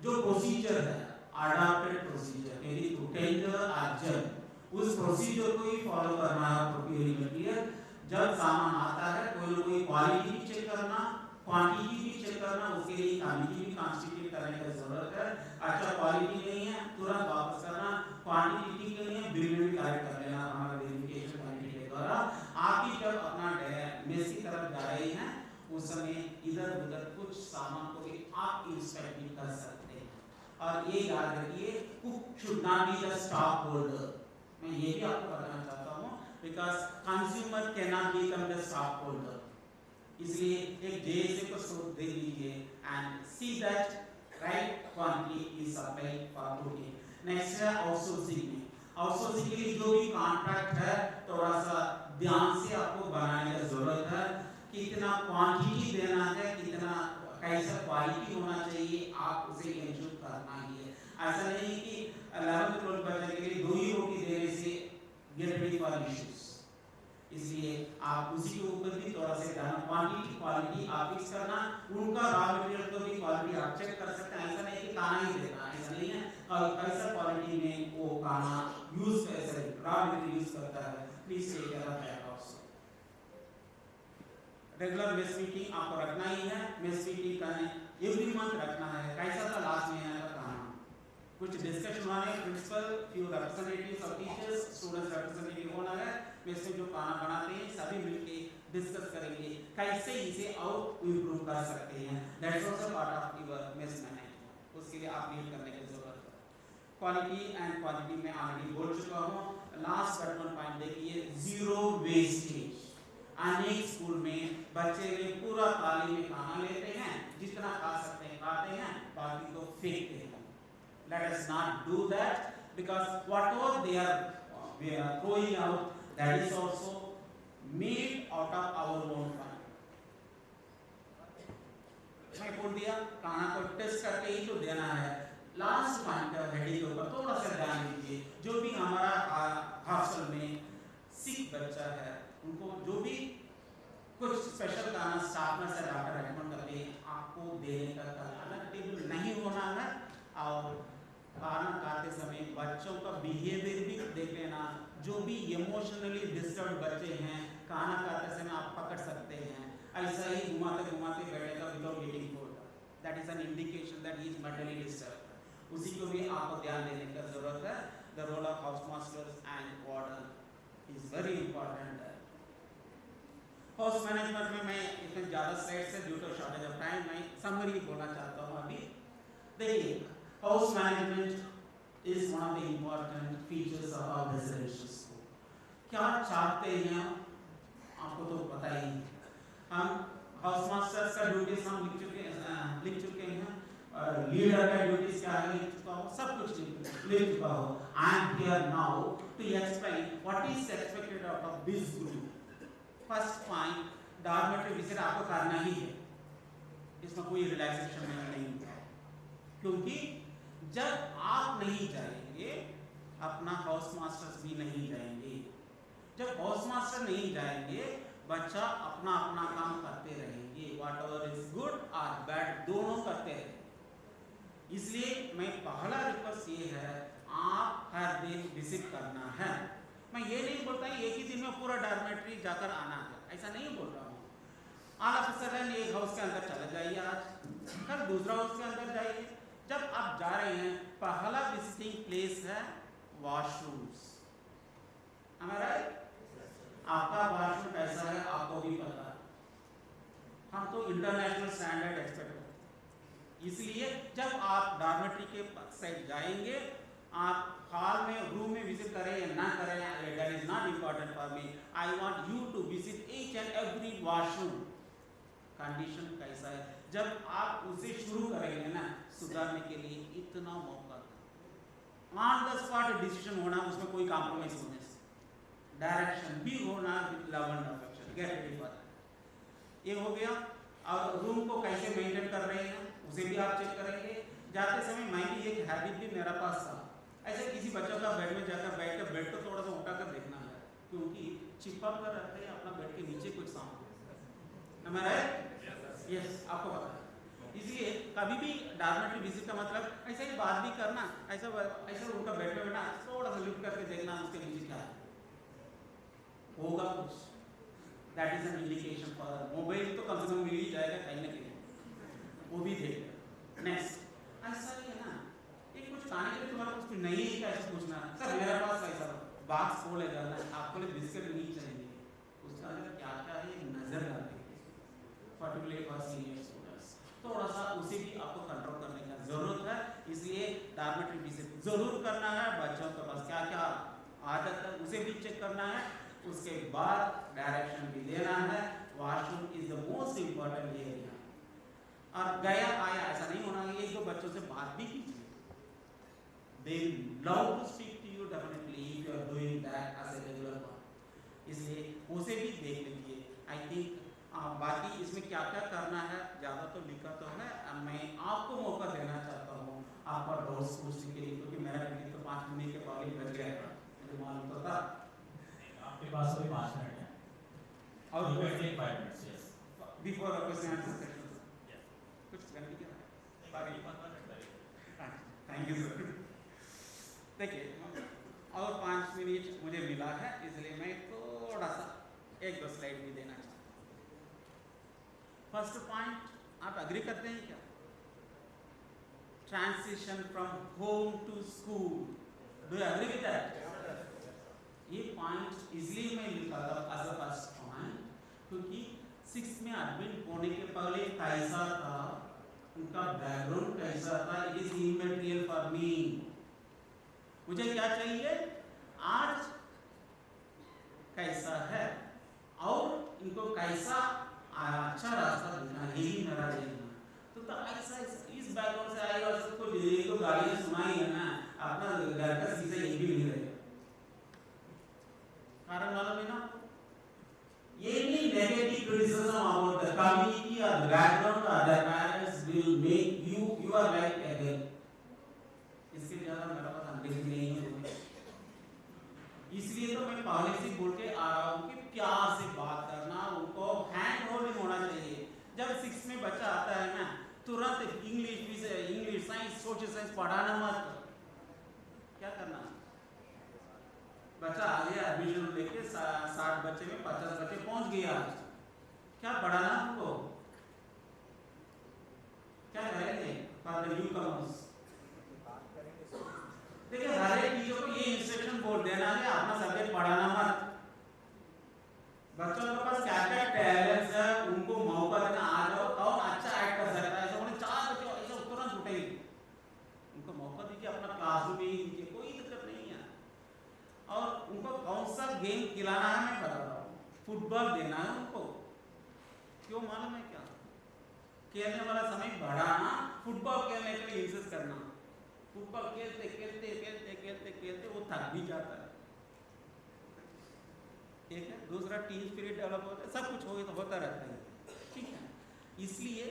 जो प्रोसीजर है, अडॉप्टेड प्रोसीजर, यदि टेंडर अर्जेंट उस प्रोसीजर को ही फॉलो करना है। प्रोक्यूरिंग मटेरियल जब सामान आता है कोई क्वालिटी भी चेक करना, क्वांटिटी भी चेक करना, उसके लिए कमिटी भी कॉन्स्टिट्यूट करने की जरूरत है। अच्छा क्वालिटी नहीं है तुरंत वापस करना, क्वांटिटी ठीक नहीं है बिल में भी करेक्ट कर लेना हमारा वेरिफिकेशन कमिटी के द्वारा। आप ही जब अपना मेस की तरफ जा रहे हैं उस समय इधर उधर कुछ सामान को भी आप इंस्पेक्ट भी कर सकते हैं। और ये याद रखिए, cook should not be the stock holder. मैं ये भी आपको बताना चाहता हूँ, because consumer can not become the stock holder. इसलिए एक जेएसए को सोच दे दीजिए and see that right quantity is supplied for cooking. Next है आउटसोर्सिंग में। आउटसोर्सिंग के लिए जो भी कॉन्ट्रैक्ट है थोड़ा सा ध्यान से आपको बनाने की जरूरत है। कितना क्वांटिटी देना है, कितना कैसा क्वालिटी होना चाहिए, आप उसे इंश्योर करना ही है। ऐसा नहीं कि 11th 12th बच्चे के लिए 2 ही रोटी देने से गेट रेडी फॉर इश्यूज। इसलिए आप उसी के ऊपर भी थोड़ा सा ध्यान, क्वांटिटी क्वालिटी आप फिक्स करना, उनका रॉ मटेरियल को भी क्वालिटी आप चेक कर सकते हैं। ऐसा नहीं कि खाना ही देना, ऐसा नहीं है। कैसा क्वालिटी में वो खाना यूज कैसे रॉ मटेरियल यूज करता है, please take care of that also. Regular mess meeting आपको रखना ही है। मेस मीटिंग का एवरी मंथ रखना है। कैसा था लास्ट महीने का खाना, कुछ डिस्कशन होना है, principal few representatives of teachers students representative होना है। मेस में जो खाना बनाते हैं सभी मिलके डिस्कस करेंगे कैसे इसे और इम्प्रूव कर सकते हैं। That's also part of your mess management. उसके लिए आप लीड करने की जरूरत है। क्वालिटी एंड क्वांटिटी में ऑलरेडी बोल चुका हूँ। लास्ट बट वन पॉइंट देखिए, जीरो वेस्टेज। अनेक स्कूल में बच्चे ने पूरा थाली में खाना लेते हैं, जितना खा सकते हैं खाते हैं, बाकी को फेंकते हैं। Let us not do that, because whatever we are throwing out, that is also made out of our own fund. मैं बोल दिया खाना को टेस्ट करके ही तो देना है। लास्ट पॉइंट रेडी के ऊपर थोड़ा सा ध्यान दीजिए। जो भी हमारा हॉस्टल में सिक बच्चा है, उनको जो भी कुछ स्पेशल खाना स्टाफ में से डॉक्टर रेकमेंड करते हैं, आपको देने का अलग टेबल नहीं होना है। और खाना खाते समय बच्चों का बिहेवियर भी देख लेना। जो भी इमोशनली डिस्टर्ब बच्चे हैं, खाना खाते समय आप पकड़ सकते हैं, ऐसा ही घुमाते घुमाते बैठेगा without eating food, that is an indication that he is mentally disturb. उसी को भी आपको ध्यान देने की जरूरत है। The role of house masters and warden is very important. House management में मैं इतने ज़्यादा स्लाइड्स है due to shortage of time, मैं समरी बोलना चाहता हूँ अभी। देखिए, house management is one of the important features of our residential school. क्या चाहते हैं आपको तो पता ही है। हम हाउस मास्टर्स का ड्यूटीज हम लिख चुके हैं, लीडर का ड्यूटीज क्या है लिख चुका हो, सब कुछ लिख चुका हो। I am here now to explain what is expected out of this group. First point, dormitory visit आपको करना ही है, इसमें कोई रिलैक्सेशन नहीं है, क्योंकि जब आप नहीं जाएंगे अपना हाउस मास्टर्स भी नहीं जाएंगे। जब हाउस मास्टर नहीं जाएंगे, बच्चा अपना अपना काम करते रहेंगे, वॉट एवर इज गुड और बैड दोनों करते रहेंगे। इसलिए मैं पहला रिक्वेस्ट ये है, आप हर दिन विजिट करना है। मैं ये नहीं बोलता एक ही दिन में पूरा डॉर्मेटरी जाकर आना है, ऐसा नहीं बोल रहा हूँ। ऑल ऑफ अ सडन एक हाउस के अंदर चले जाइए, आज कल दूसरा हाउस के अंदर जाइए। जब आप जा रहे हैं, पहला विजिटिंग प्लेस है वॉशरूम्स। हमारा आपका वॉशरूम कैसा है आपको भी पता है, हम तो इंटरनेशनल स्टैंडर्ड एक्सपेक्ट करते हैं। इसलिए जब आप डॉर्मेटरी के साइड जाएंगे, आप हॉल में रूम में विजिट करें या ना करें, that is not important for me. I want you to visit each and every washroom, condition कैसा है। जब आप उसे शुरू करेंगे ना सुधारने के लिए, इतना मौका ऑन द स्पॉट डिसीजन होना, उसमें कोई कॉम्प्रोमाइज होने से, डायरेक्शन भी होना with love and affection, get ready for that. ये हो गया। और रूम को कैसे मेंटेन कर रहे हैं उसे भी आप चेक करेंगे। जाते समय मैं भी एक हैबिट भी मेरा पास था, ऐसे किसी बच्चों का बेड में जाकर बैठकर बेड को थोड़ा सा उठा कर देखना है, क्योंकि चिपक कर रहते हैं अपना बेड के नीचे कुछ सामान। हमारा यस आपको पता है। इसलिए कभी भी डॉर्मेटरी विजिट का मतलब ऐसा ही बात भी करना, ऐसा उनका बेड पे बैठना, थोड़ा सा लिफ्ट करके देखना उसके नीचे क्या है, होगा कुछ, that is an indication for. Mobile तो कम से कम मिल ही जाएगा कहीं ना कहीं, वो भी देख। नेक्स्ट ऐसा ही है ना, एक कुछ खाने के लिए तुम्हारा कुछ नहीं है, कैसे पूछना सर मेरे पास ऐसा बॉक्स खोले जाना है, आपको बिस्किट नहीं चाहिए, उसका अंदर क्या क्या है नजर डालेंगे, पर्टिकुलरली फॉर सीनियर स्टूडेंट्स। थोड़ा सा उसे भी आपको कंट्रोल करने की जरूरत है। इसलिए डॉर्मेटरी विजिट जरूर करना है, बच्चों के पास क्या क्या आदत है उसे भी चेक करना है, उसके बाद डायरेक्शन भी देना है। Washroom is the most important area. और गया आया ऐसा नहीं होना चाहिए। एक दो बच्चों से बात भी कीजिए, they love to speak to you definitely if you are doing that as a regular one. इसलिए उसे भी देख लीजिए। आई थिंक बाकी इसमें क्या क्या करना है ज़्यादा तो लिखा तो है, मैं आपको मौका देना चाहता हूँ आपका डाउट्स पूछने के लिए, क्योंकि मेरा मीटिंग तो 5 मिनट के पहले बच गया था, मुझे मालूम तो था। आपके पास अभी 5 मिनट है और 5 minutes yes before question answer session कुछ करने की थैंक यू सर। देखिए और 5 मिनट मुझे मिला है, इसलिए मैं थोड़ा सा 1-2 स्लाइड भी देना चाहता हूँ। फर्स्ट पॉइंट, आप एग्री करते हैं क्या? Transition from home to school, do you agree with that? ये पॉइंट इसलिए मैं लिखा था एज अ फर्स्ट पॉइंट, क्योंकि 6 में एडमिट होने के पहले कैसा था, उनका बैकग्राउंड कैसा था, इट इज इमैटेरियल फॉर मी। मुझे क्या चाहिए, आज कैसा है और इनको कैसा अच्छा रास्ता देना, यही मेरा एम है। तो ऐसा इस बैकग्राउंड से आई और सबको जो गालियाँ सुनाई है ना, अपना घर का शीशा ये भी नहीं रहेगा। कारण मालूम है ना, any negative criticism about the community or the background or the parents will make you are like a girl. इसके ज़्यादा मेरा पास अंग्रेजी नहीं है, इसलिए तो मैं पहले से बोल के आ रहा हूँ कि प्यार से बात करना, उनको हैंड होल्डिंग होना चाहिए। जब 6 में बच्चा आता है ना, तुरंत इंग्लिश साइंस सोशल साइंस पढ़ाना मत। क्या करना, बच्चा आ गया एडमिशन लेके 60 बच्चे में 50 बच्चे पहुंच गए, आज क्या पढ़ाना उनको, क्या करेंगे फॉर द न्यू कमर्स। देखिए हर एक टीचर को ये इंस्ट्रक्शन बोल देना है, अपना सब्जेक्ट पढ़ाना मत। बच्चों के पास क्या क्या टैलेंट्स है उनको मौका देना, आ जाओ कौन अच्छा एक्ट कर सकता है, ऐसा बोले 4 बच्चे ऐसा तुरंत उठेंगे, उनको मौका दीजिए, अपना क्लासरूम में ही दीजिए, कोई दिक्कत नहीं है। और उनको कौन सा गेम खिलाना है मैं बता रहा हूँ, फुटबॉल देना है उनको, क्यों मालूम है क्या, खेलने वाला समय बढ़ाना, फुटबॉल खेलने के लिए इंसिस्ट करना। फुटबॉल खेलते खेलते खेलते खेलते खेलते वो थक भी जाता है, ठीक है। दूसरा टीम स्पिरिट डेवलप होता है, सब कुछ होता रहता है, ठीक है। इसलिए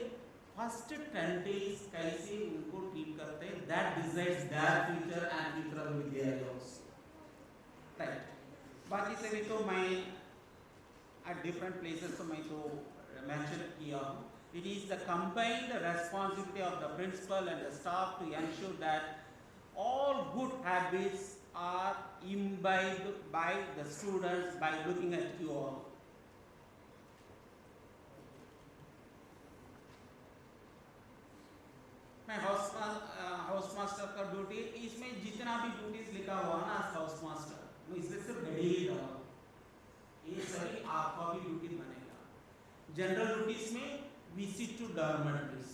फर्स्ट 10 days कैसे उनको ट्रीट करते हैं, that decides their future and future of विद्यालयों, राइट। बाकी से भी तो मैं एट डिफरेंट प्लेसेस तो मैं तो मेंशन किया हूँ। It is the combined responsibility of the principal and the staff to ensure that all good habits are imbibed by the students by looking at you all. मैं house master का duty, इसमें जितना भी duties लिखा हुआ ना house master, मैं इसमें सिर्फ घड़ी ही डाला, ये सभी आपका भी ड्यूटी बनेगा। जनरल ड्यूटीज में visit to dormitories,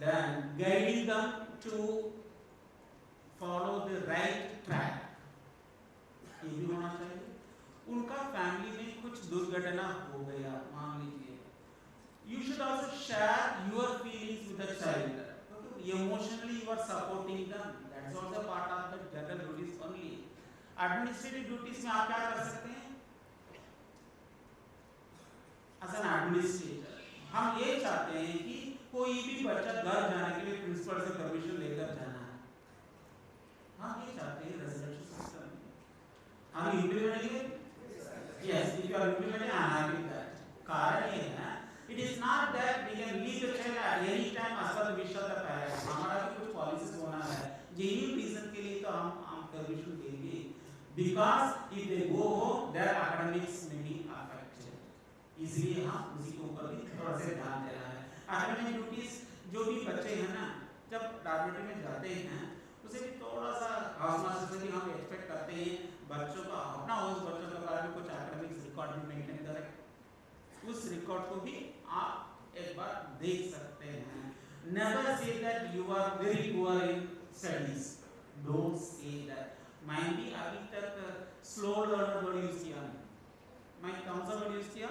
then guiding them to follow the right track, ये भी होना चाहिए। उनका फैमिली में कुछ दुर्घटना हो गया मान लीजिए, you should also share your feelings with the child, emotionally you are supporting them, that's also part of the general duties only। administrative duties में आप क्या कर सकते हैं, एज एन एडमिनिस्ट्रेटर हम ये चाहते हैं कि कोई भी बच्चा घर जाने के लिए प्रिंसिपल से परमिशन लेकर जाना है, हम ये चाहते हैं रेजिडेंशियल सिस्टम में हम implement, yes if you are implementing I am happy that. कारण ये है, it is not that we can leave the child at any time as per wish of the parents, हमारा भी कुछ पॉलिसीज होना है, यही रीजन के लिए तो हम परमिशन देंगे, because if they go home their academics में भी अफेक्टेड, इसलिए हम उसी के ऊपर भी थोड़ा सा ध्यान देना है। एकेडमिक ड्यूटीज जो भी बच्चे हैं ना, जब डॉर्मेटरी में जाते हैं उसे भी थोड़ा सा हाउस मास्टर से भी हम एक्सपेक्ट करते हैं बच्चों का अपना उस बच्चों के बारे में कुछ एकेडमिक्स रिकॉर्ड भी मेंटेन करें, उस रिकॉर्ड को भी आप एक बार देख सकते हैं। Never say that you are very poor in studies, don't say that. मैं भी अभी तक स्लो लर्नर वर्ड यूज किया, मैं कौन सा वर्ड यूज किया,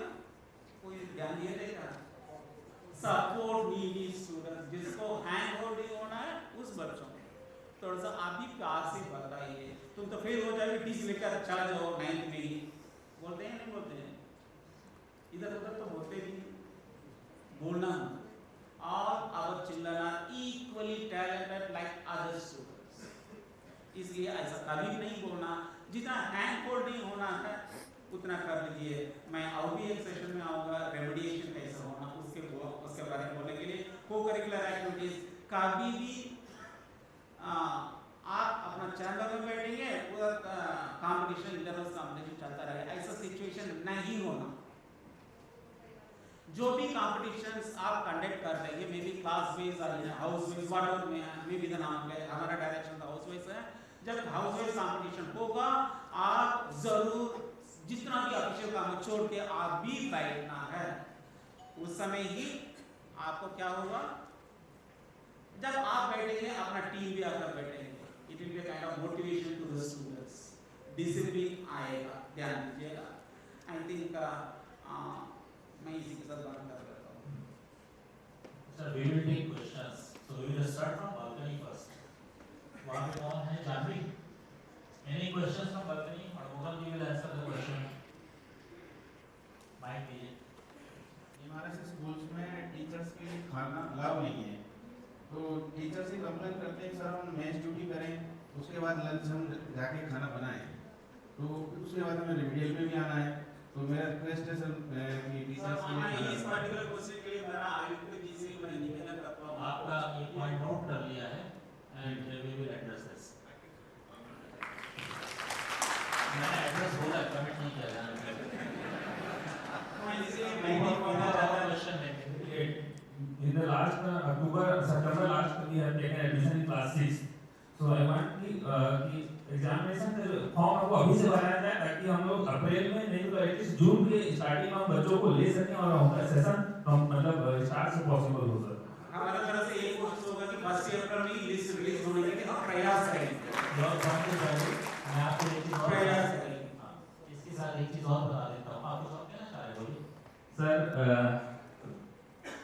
कोई ध्यान दिया देगा, सपोर्ट नीडी स्टूडेंट, जिसको हैंड होल्डिंग होना है उस बच्चों को थोड़ा सा आप भी प्यार से बताइए, तुम तो फेल हो जाएगी टीच लेकर चला जाओ 9th में ही, बोलते हैं नहीं बोलते हैं, इधर उधर तो बोलते भी, बोलना और अब चिल्लाना equally talented like other students, इसलिए ऐसा कभी नहीं बोलना, जितना हैंड होल्डिंग होना है उतना कर लीजिए। मैं और भी एक सेशन में आऊँगा रेमेडिएशन कैसे होना, उसके बारे में बोलने के लिए। को करिकुलर एक्टिविटीज कभी भी आप अपना चैम्बर में बैठेंगे, पूरा कंपटीशन इंटरनल कंपटीशन चलता रहे, ऐसा सिचुएशन नहीं होना। जो भी कंपटीशंस आप कंडक्ट कर रहे हैं, मे बी क्लास बेस्ड और house based, whatever may be the नाम है, हमारा डायरेक्शन तो हाउस बेस्ड है। जब हाउस बेस्ड कंपटीशन होगा, आप जरूर जितना भी ऑफिशियल काम छोड़ के आप भी बैठना है, उस समय ही आपको क्या होगा, जब आप बैठेंगे अपना टीम भी आकर बैठेंगे, इट विल बी डिसिप्लिन आएगा, ध्यान दीजिएगा। आई थिंक मैं इसी के साथ बात कर लेता हूँ। Sir, we will take questions. So we will start from balcony first. वहाँ पे कौन है? Janvi? Any questions from balcony? और Mughal ji will answer the question. Mic दीजिए। हमारे स्कूल्स में टीचर्स के लिए खाना अलाउ नहीं है, तो टीचर से कंप्लेन करते हैं कि सर हम मेस ड्यूटी करें, उसके बाद लंच हम जाके खाना बनाएं, तो उसके बाद हमें रिमीडियल में भी आना है। तो मेरा रिक्वेस्ट है सर कि टीचर्स के लिए इस पर्टिकुलर क्वेश्चन के लिए मेरा आयुक्त जी से मैं निवेदन करता हूँ, आपका एक पॉइंट नोट कर लिया है and we will address this. मैंने एड्रेस बोला, कमेंट नहीं किया जाना। In the last September last we have taken admission in class 6. So I want कि एग्जामिनेशन फॉर्म आपको अभी से भराया जाए ताकि हम लोग अप्रैल में नहीं तो एटलीस्ट जून के स्टार्टिंग में हम बच्चों को ले सकें और उनका सेशन मतलब स्टार्ट से पॉसिबल हो सके। हमारी तरफ से एक कोशिश होगा कि 1 अप्रैल में लिस्ट रिलीज होने के लिए हम प्रयास करेंगे। मैं आपको एक चीज और प्रयास करेंगे। इसके साथ एक चीज और बता देता हूँ, आपको सब कहना चाह रहे बोलिए। सर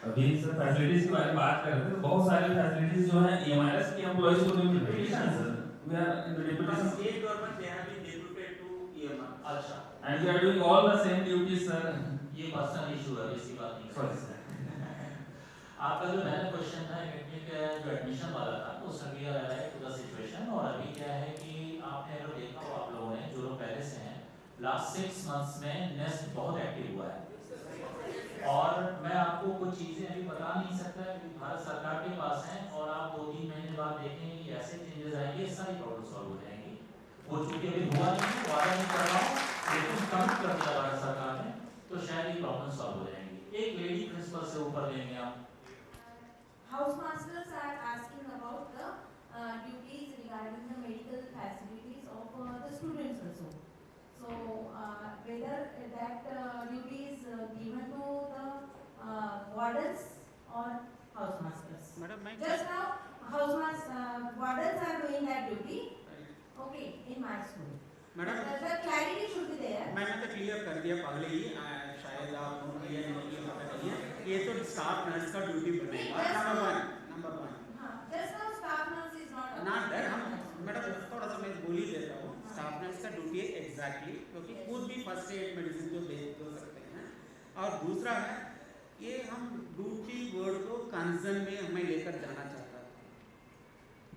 अभी सर फैसिलिटीज के बारे में बात कर रहे थे, तो बहुत सारी फैसिलिटीज जो है एमआरएस की एम्प्लॉइज को नहीं मिल रही है sir. We are in the deputation state government they have been deputed to EMR। अच्छा, and we are doing all the same duties sir. ये पर्सनल इशू है, ऐसी बात नहीं। Sorry sir. आपका जो पहला क्वेश्चन था एकेडमिक जो एडमिशन वाला था, उसमें we are alive to the situation. और अभी क्या है कि आपने अगर देखा हो आप लोगों ने जो लोग पहले से हैं, लास्ट 6 मंथ्स में नेस्ट बहुत एक्टिव हुआ है। और मैं आपको कुछ चीज़ें अभी बता नहीं सकता क्योंकि भारत सरकार के पास हैं, और आप 2-3 महीने बाद देखेंगे कि ऐसे चेंजेस आएंगे, सारी प्रॉब्लम सॉल्व हो जाएंगी। वो चूंकि अभी हुआ नहीं, वादा नहीं कर रहा हूँ, लेकिन कम कर दिया भारत सरकार ने, तो शायद ये प्रॉब्लम सॉल्व हो जाएंगी। एक लेडी प्रिंसिपल से ऊपर लेंगे आप। House masters are asking about the duties regarding the medical facilities of the students also. So whether that duty is given to the wardens or house masters. Madam मैं Just now, wardens are doing that duty. Okay, in my school. Madam The clarity should be there. मैंने तो clear कर दिया पहले ही, शायद आप clear नहीं किया पता नहीं है। ये तो स्टाफ नर्स का ड्यूटी बनेगा नंबर 1। हाँ, just now staff nurse is not. Not that हम मैडम थोड़ा सा मैं बोल ही देता हूँ। स्टाफ नर्स का ड्यूटी है एग्जैक्टली, क्योंकि खुद भी फर्स्ट एड मेडिसिन जो दे सकते हैं। और दूसरा है ये हम ड्यूटी वर्ड को कंसर्न में हमें लेकर जाना चाहता था,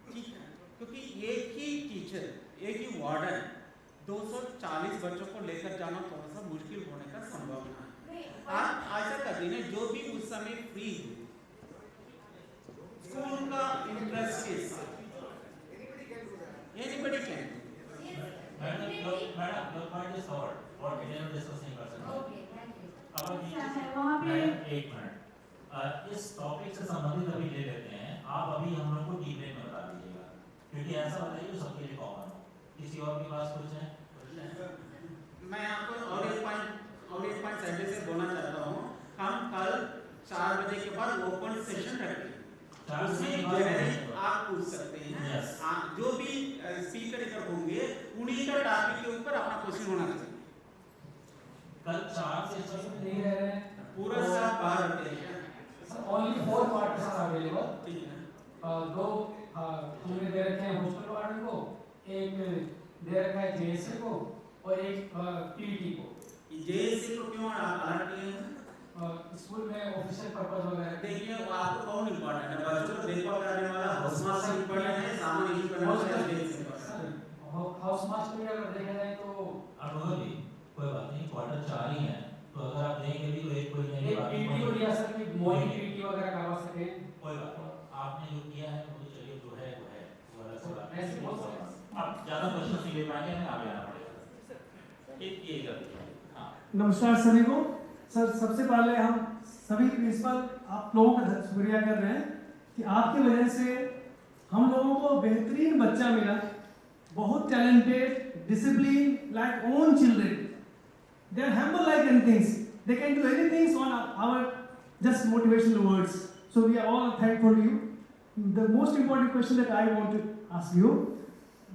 ठीक है, क्योंकि एक ही टीचर एक ही वार्डन 240 बच्चों को लेकर जाना थोड़ा सा मुश्किल होने का संभावना है। आप ऐसा कर दीजिए जो भी उस समय फ्री स्कूल का इंटरेस्ट के साथ anybody can. Madam your point is covered, और डिटेल डिस्कस नहीं कर सकते। Okay, thank you. अब हम अच्छा है, वहाँ पे मैडम एक मिनट, इस टॉपिक से संबंधित अभी ले लेते हैं। आप अभी हम लोग को डीप में बता दीजिएगा, क्योंकि ऐसा बताइए जो सबके लिए कॉमन हो। किसी और के पास कुछ है? मैं आपको और एक पॉइंट पहले से बोलना चाहता हूँ। हम कल 4 बजे के बाद ओपन सेशन रखेंगे, उसमें जनरली आप पूछ सकते हैं। Yes. जो भी स्पीकर इधर होंगे उन्हीं का टॉपिक के ऊपर अपना क्वेश्चन होना चाहिए। कल 4 से 6 नहीं रह रहे हैं। पूरा सब बाहर रहते हैं। Only 4 quarters are available. ठीक है, 2 तुमने दे रखे हैं हॉस्टल वार्डन को, एक दे रखा है जेएससी को और एक पीटी को। जेएससी को क्यों अलर्ट किए हैं? स्कूल में ऑफिशियल पर्पस वगैरह। देखिए आपको कौन इम्पोर्टेंट है, बच्चों को देखभाल करने वाला हाउस मास्टर इम्पोर्टेंट है, सामान इशू करने वाला जेएससी इम्पोर्टेंट है। हाउस मास्टर भी अगर देखा जाए तो अनुभव जी कोई बात नहीं, क्वार्टर 4 ही है, तो अगर आप देंगे भी तो एक कोई नहीं, एक पीटी को दिया सर कि मॉर्निंग पीटी वगैरह करवा सके। कोई बात नहीं, आपने जो किया है वो तो चलिए जो है वो है, वो अलग से बात ऐसे है। बहुत सारे आप ज़्यादा क्वेश्चन नहीं ले पाएंगे, हमें आगे आना पड़ेगा। एक ये कर दीजिए। हाँ नमस्कार सभी को। सर सबसे पहले हम सभी प्रिंसिपल आप लोगों का शुक्रिया कर रहे हैं कि आपकी वजह से हम लोगों को बेहतरीन बच्चा मिला, बहुत talented, discipline like own children. They are humble like anything, they can do anything on our just motivational words, so we are all thankful to you. The most important question that I want to ask you,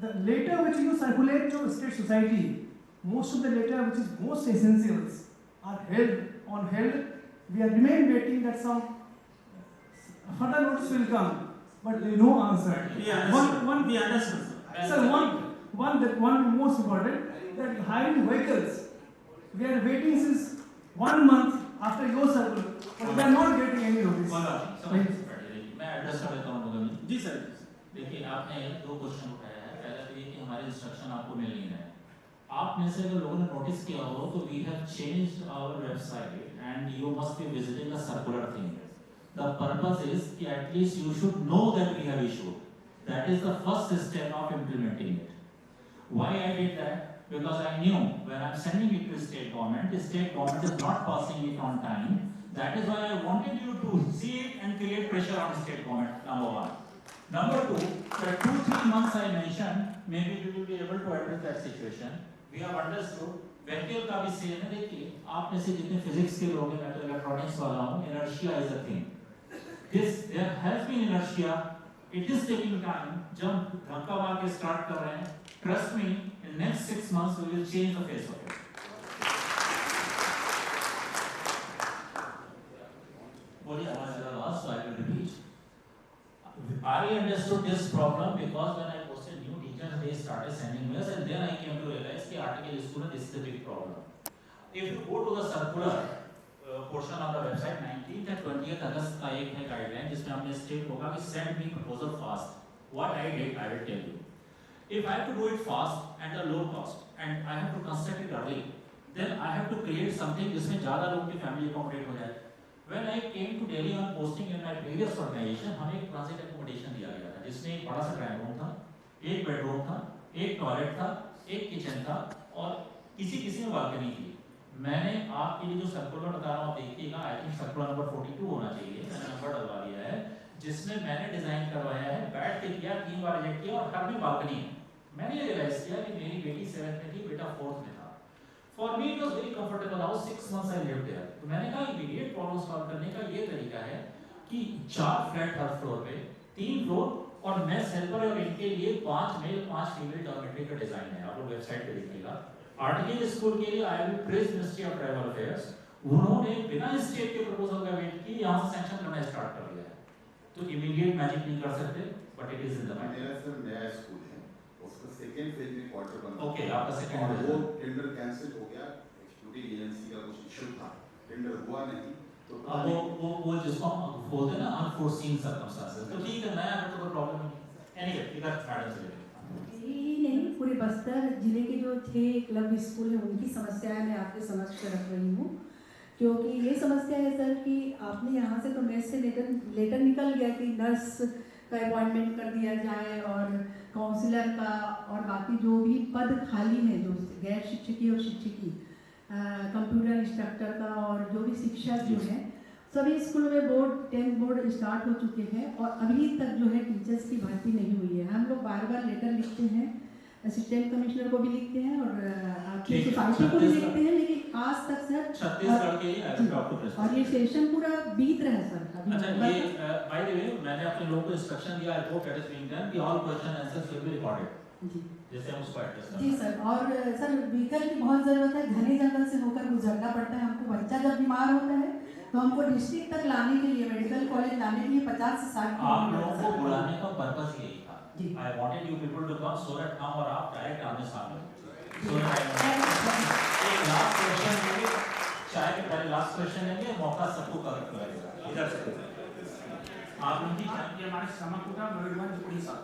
the letter which you circulate to state society, most of the letter which is most essentials are held. We are remain waiting that some further notice will come, but no answer. We understand. We understand, sir. Sir, one most important, that hiring vehicles. We are waiting since 1 month after your circular, but we are not getting any notice. मैं address कर देता हूँ मगर जी sir. देखिए आपने 2 question उठाया है। पहला तो ये कि हमारे इंस्ट्रक्शन आपको मिल नहीं रहे हैं। आप में से अगर लोगों ने नोटिस किया हो तो we have changed our website and you must be visiting the circular thing. The purpose is कि at least you should know that we have issued. That is the first step of implementing it. Why I did that? Because I knew when I'm sending it to state government is not passing it on time. That is why I wanted you to see it and create pressure on state government, number 1. Number 2, the 2-3 months I mentioned, maybe we will be able to address that situation. We have understood. Vehicle का भी same है। देखिए आप में से जितने physics के लोग हैं, मैं तो इलेक्ट्रॉनिक्स वाला हूँ, inertia is a thing. There has been inertia. It is taking time. जब धक्का मार के start कर रहे हैं, trust me, in next 6 months we will change the face of it. बोलिए हमारा last, so I will repeat. I understood this problem because when I posted new teachers, they started sending mails, and then I came to realize that article student this is the big problem. If you go to the circular portion of the website, 19th and 20th August का एक है guideline जिसमें हमने state होगा कि send me proposal fast. What I did, I will tell you. If I have to do it fast and at a low cost, and I have to construct it early, then I have to create something जिसमें ज़्यादा लोगों की family accommodate हो जाए. When I came to Delhi on posting in my previous organization, हमें एक transit accommodation दिया गया था, जिसमें एक बड़ा सा ड्राइंग रूम था, एक बेडरूम था, एक टॉयलेट था, एक किचन था, और किसी में बालकनी थी. मैंने आपके लिए जो सर्कुलर बता रहा हूँ आप देखिएगा, आई थिंक सर्कुलर नंबर 42 होना चाहिए, मैंने नंबर डलवा दिया है, जिसमें मैंने डिजाइन करवाया है, बैठ के किया, 3 बार रिजेक्ट किया, और हर में बालकनी है. मैंने रियलाइज किया कि मेरी बेटी 7th में थी, बेटा 4th में था. For me it was very comfortable house, 6 months I lived there. तो मैंने कहा इमीडिएट प्रॉब्लम सॉल्व करने का ये तरीका है कि 4 फ्लैट हर फ्लोर पे, 3 फ्लोर, और मेस हेल्पर और इनके लिए 5 मेल 5 फीमेल डॉर्मेटरी का डिजाइन है. आप लोग वेबसाइट पे देखिएगा. आर्टिकल स्कूल के लिए I will praise ministry of tribal affairs. उन्होंने बिना स्टेट के प्रपोजल का वेट की यहाँ से सैंक्शन करना स्टार्ट कर दिया है. तो इमीडिएट मैजिक नहीं कर सकते, but it is in the mind. मेरा सर नया स्कूल है, उसका सेकंड फेज में क्वार्टर बना. ओके, आपका सेकंड और फेज वो टेंडर कैंसिल हो गया. एक्सक्लूडिंग एजेंसी का कुछ इशू था, टेंडर हुआ नहीं. तो वो जिसको हम बोलते हैं ना अनफोर्सीन सर्कमस्टेंसेस, तो ठीक है, नया है तो कोई प्रॉब्लम नहीं. एनीवे, इधर मैडम से यही नहीं, पूरे बस्तर जिले के जो 6 क्लब स्कूल हैं उनकी समस्याएं मैं आपके समक्ष रख रही हूँ. क्योंकि ये समस्या है सर कि आपने यहाँ से तो मेस से लेटर निकल गया कि नर्स का अपॉइंटमेंट कर दिया जाए और काउंसलर का और बाकी जो भी पद खाली हैं, जो गैर शिक्षकी और शिक्षकी, कंप्यूटर इंस्ट्रक्टर का और जो भी शिक्षक जो हैं, सभी स्कूलों में बोर्ड 10th बोर्ड स्टार्ट हो चुके हैं और अभी तक जो है टीचर्स की भर्ती नहीं हुई है. हम लोग बार बार लेटर लिखते हैं, असिस्टेंट कमिश्नर को भी लिखते हैं और आपकी सोसाइटी को भी लिखते हैं, लेकिन आज तक सर छत्तीसगढ़ के लिए और ये सेशन पूरा बीत रहा है सर. अच्छा, ये बाय द वे मैंने अपने लोगों को इंस्ट्रक्शन दिया, I hope that is being done, कि all question answers will be recorded. जी जैसे हम उसको एड्रेस जी सर. और सर व्हीकल की बहुत ज़रूरत है, घने जंगल से होकर गुजरना पड़ता है हमको. बच्चा जब बीमार होता है तो हमको डिस्ट्रिक्ट तक लाने के लिए, मेडिकल कॉलेज लाने के लिए 50 से 60 आप लोगों को बुलाने का पर्पस यही था. I wanted you people to come so that हम और आप डायरेक्ट आमने सामने. सो एक लास्ट क्वेश्चन लेंगे, चाय के पहले लास्ट क्वेश्चन लेंगे, मौका सबको कवर करेगा. इधर से आप लोग की हमारे समकुटा मयूरभंज उड़ीसा.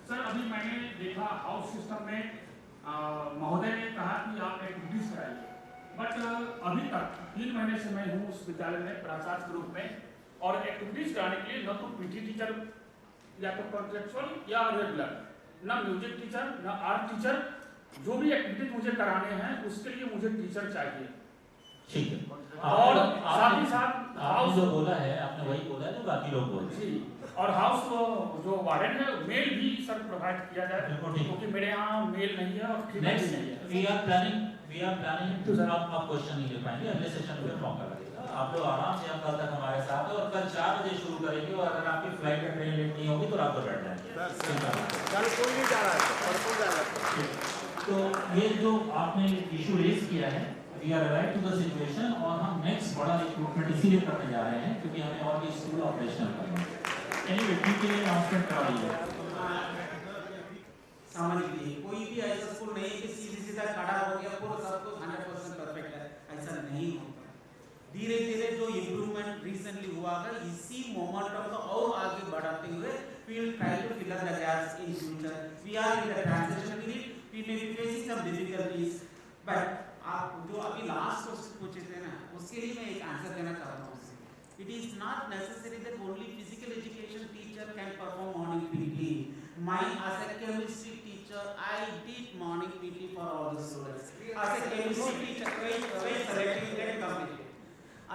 सर अभी मैंने देखा हाउस सिस्टम में महोदय ने कहा कि आप एक्टिविटीज कराइए, बट अभी तक 3 महीने से मैं हूँ उस विद्यालय में प्राचार्य के रूप में, और एक्टिविटीज कराने के लिए न तो पीटी टीचर या तो कॉन्ट्रेक्चुअल या रेगुलर, न म्यूजिक टीचर, न आर्ट टीचर. जो भी एक्टिविटीज मुझे कराने हैं उसके लिए मुझे टीचर चाहिए. ठीक है. और साथ ही साथ हाउस जो बोला है आपने वही बोला है जो बाकी लोग बोल रहे हैं. और हाउस जो वार्डन है मेल भी सर प्रोवाइड किया जाए, क्योंकि मेरे यहाँ मेल नहीं है और नेक्स्ट वी आर प्लानिंग तो सर आप क्वेश्चन नहीं ले पाएंगे, अगले सेशन में फॉर्म कर दीजिएगा. आप लोग आराम से कल तक हमारे साथ हैं और कल 4 बजे शुरू करेंगे और अगर आपकी फ्लाइट या ट्रेन लेट नहीं होगी तो रात को बैठ जाएंगे। कल कोई नहीं जा रहा है, परसों जा रहा है। तो ये जो आपने इशू रेज किया है, we are alive to the situation और हम नेक्स्ट बड़ा रिक्रूटमेंट इसीलिए करने जा रहे हैं क्योंकि हमें और भी स्कूल ऑपरेशनल करना है। एनीवे ठीक है, अनाउंसमेंट करा लीजिए। समझ लीजिए कोई भी ऐसा स्कूल नहीं कि सीधा खड़ा हो गया पूरा सब कुछ 100% परफेक्ट है, ऐसा नहीं होता। धीरे धीरे जो इम्प्रूवमेंट रिसेंटली हुआ है इसी मोमेंटम को और आगे बढ़ाते हुए we will try to fill in the gaps in future. We are in the transition period. We may be facing some difficulties, but आप जो अभी लास्ट क्वेश्चन पूछे थे ना उसके लिए मैं एक आंसर देना चाहता हूँ। It is not necessary that only physical education teacher can perform morning PT. As a chemistry teacher, I did morning PT for all the students. As a chemistry teacher,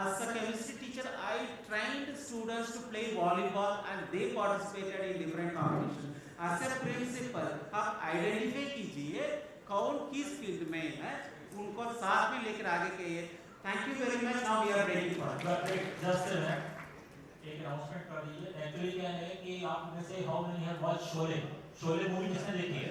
as a chemistry teacher, I trained students to play volleyball and they participated in different competitions. As a principal, आप identify कीजिए कौन किस field में है, उनको साथ में लेकर आगे कहिए। Thank you very much. Now we are ready for. Just a minute. एक अनाउंसमेंट कर दीजिए। एक्चुअली क्या है कि आप में से how many have watched Sholay? Sholay movie किसने देखी है?